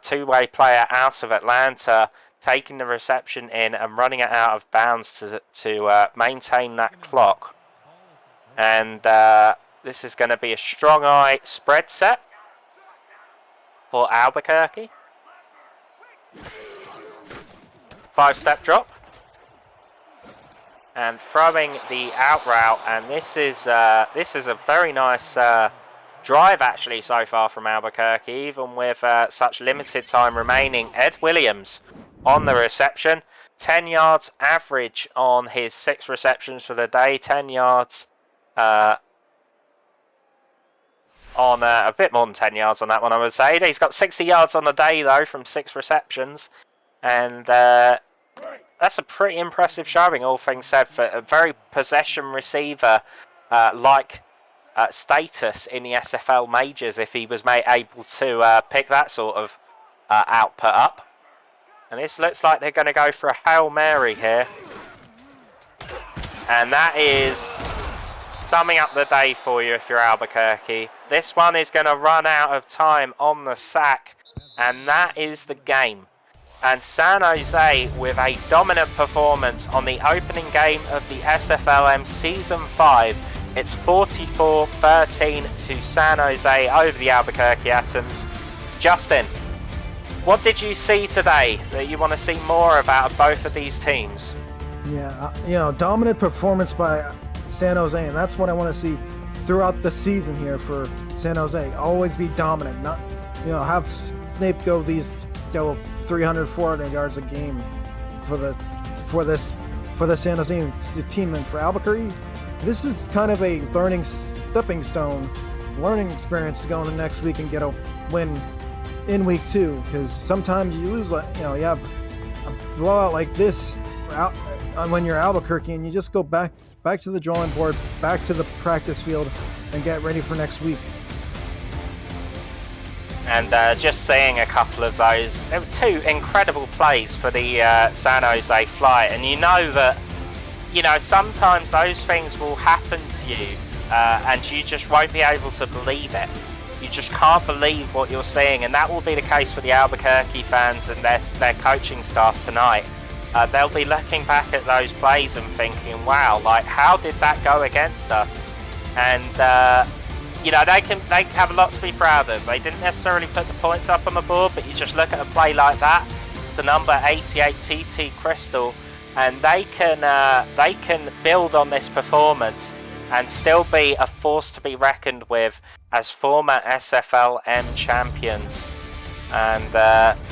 two-way player out of Atlanta, taking the reception in and running it out of bounds to maintain that clock. And this is going to be a strong eye spread set for Albuquerque. 5-step drop. And throwing the out route, and this is a very nice drive actually so far from Albuquerque, even with such limited time remaining. Ed Williams on the reception, 10 yards average on his 6 receptions for the day, 10 yards on a bit more than 10 yards on that one, I would say. He's got 60 yards on the day though from 6 receptions, and that's a pretty impressive showing, all things said, for a very possession receiver like status in the SFL majors, if he was able to pick that sort of output up. And this looks like they're going to go for a Hail Mary here. And that is summing up the day for you if you're Albuquerque. This one is going to run out of time on the sack, and that is the game. And San Jose with a dominant performance on the opening game of the SFLm Season 5. It's 44-13 to San Jose over the Albuquerque Atoms. Justin, what did you see today that you want to see more about both of these teams? Yeah, dominant performance by San Jose, and that's what I want to see throughout the season here for San Jose. Always be dominant, not, have Snape go 300, 400 yards a game for the San Jose team. And for Albuquerque, this is kind of a stepping stone learning experience to go into next week and get a win in week 2, because sometimes you lose, you have a blowout like this when you're Albuquerque, and you just go back to the drawing board, back to the practice field, and get ready for next week. And just seeing a couple of those, there were 2 incredible plays for the San Jose Fly, and you know that, sometimes those things will happen to you, and you just won't be able to believe it. You just can't believe what you're seeing, and that will be the case for the Albuquerque fans and their coaching staff tonight. They'll be looking back at those plays and thinking, wow, how did that go against us? And they have a lot to be proud of. They didn't necessarily put the points up on the board, but you just look at a play like that, the number 88 TT Crystal, and they can build on this performance and still be a force to be reckoned with as former SFLm champions. And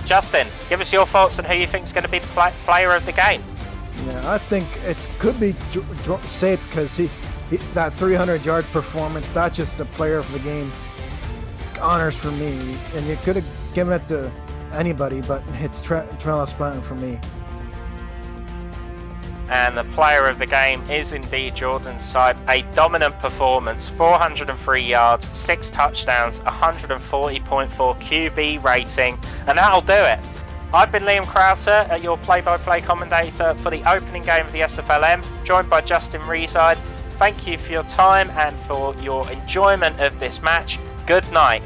Justin, give us your thoughts on who you think is going to be the player of the game. Yeah, I think it could be Sape, because he that 300-yard performance, that's just a player of the game honors for me. And you could have given it to anybody, but it's Travis Blanton for me. And the player of the game is indeed Jordan Sipe. A dominant performance, 403 yards, 6 touchdowns, 140.4 QB rating, and that'll do it. I've been Liam Crowser, your play-by-play commentator for the opening game of the SFLm, joined by Justin Reeside. Thank you for your time and for your enjoyment of this match. Good night.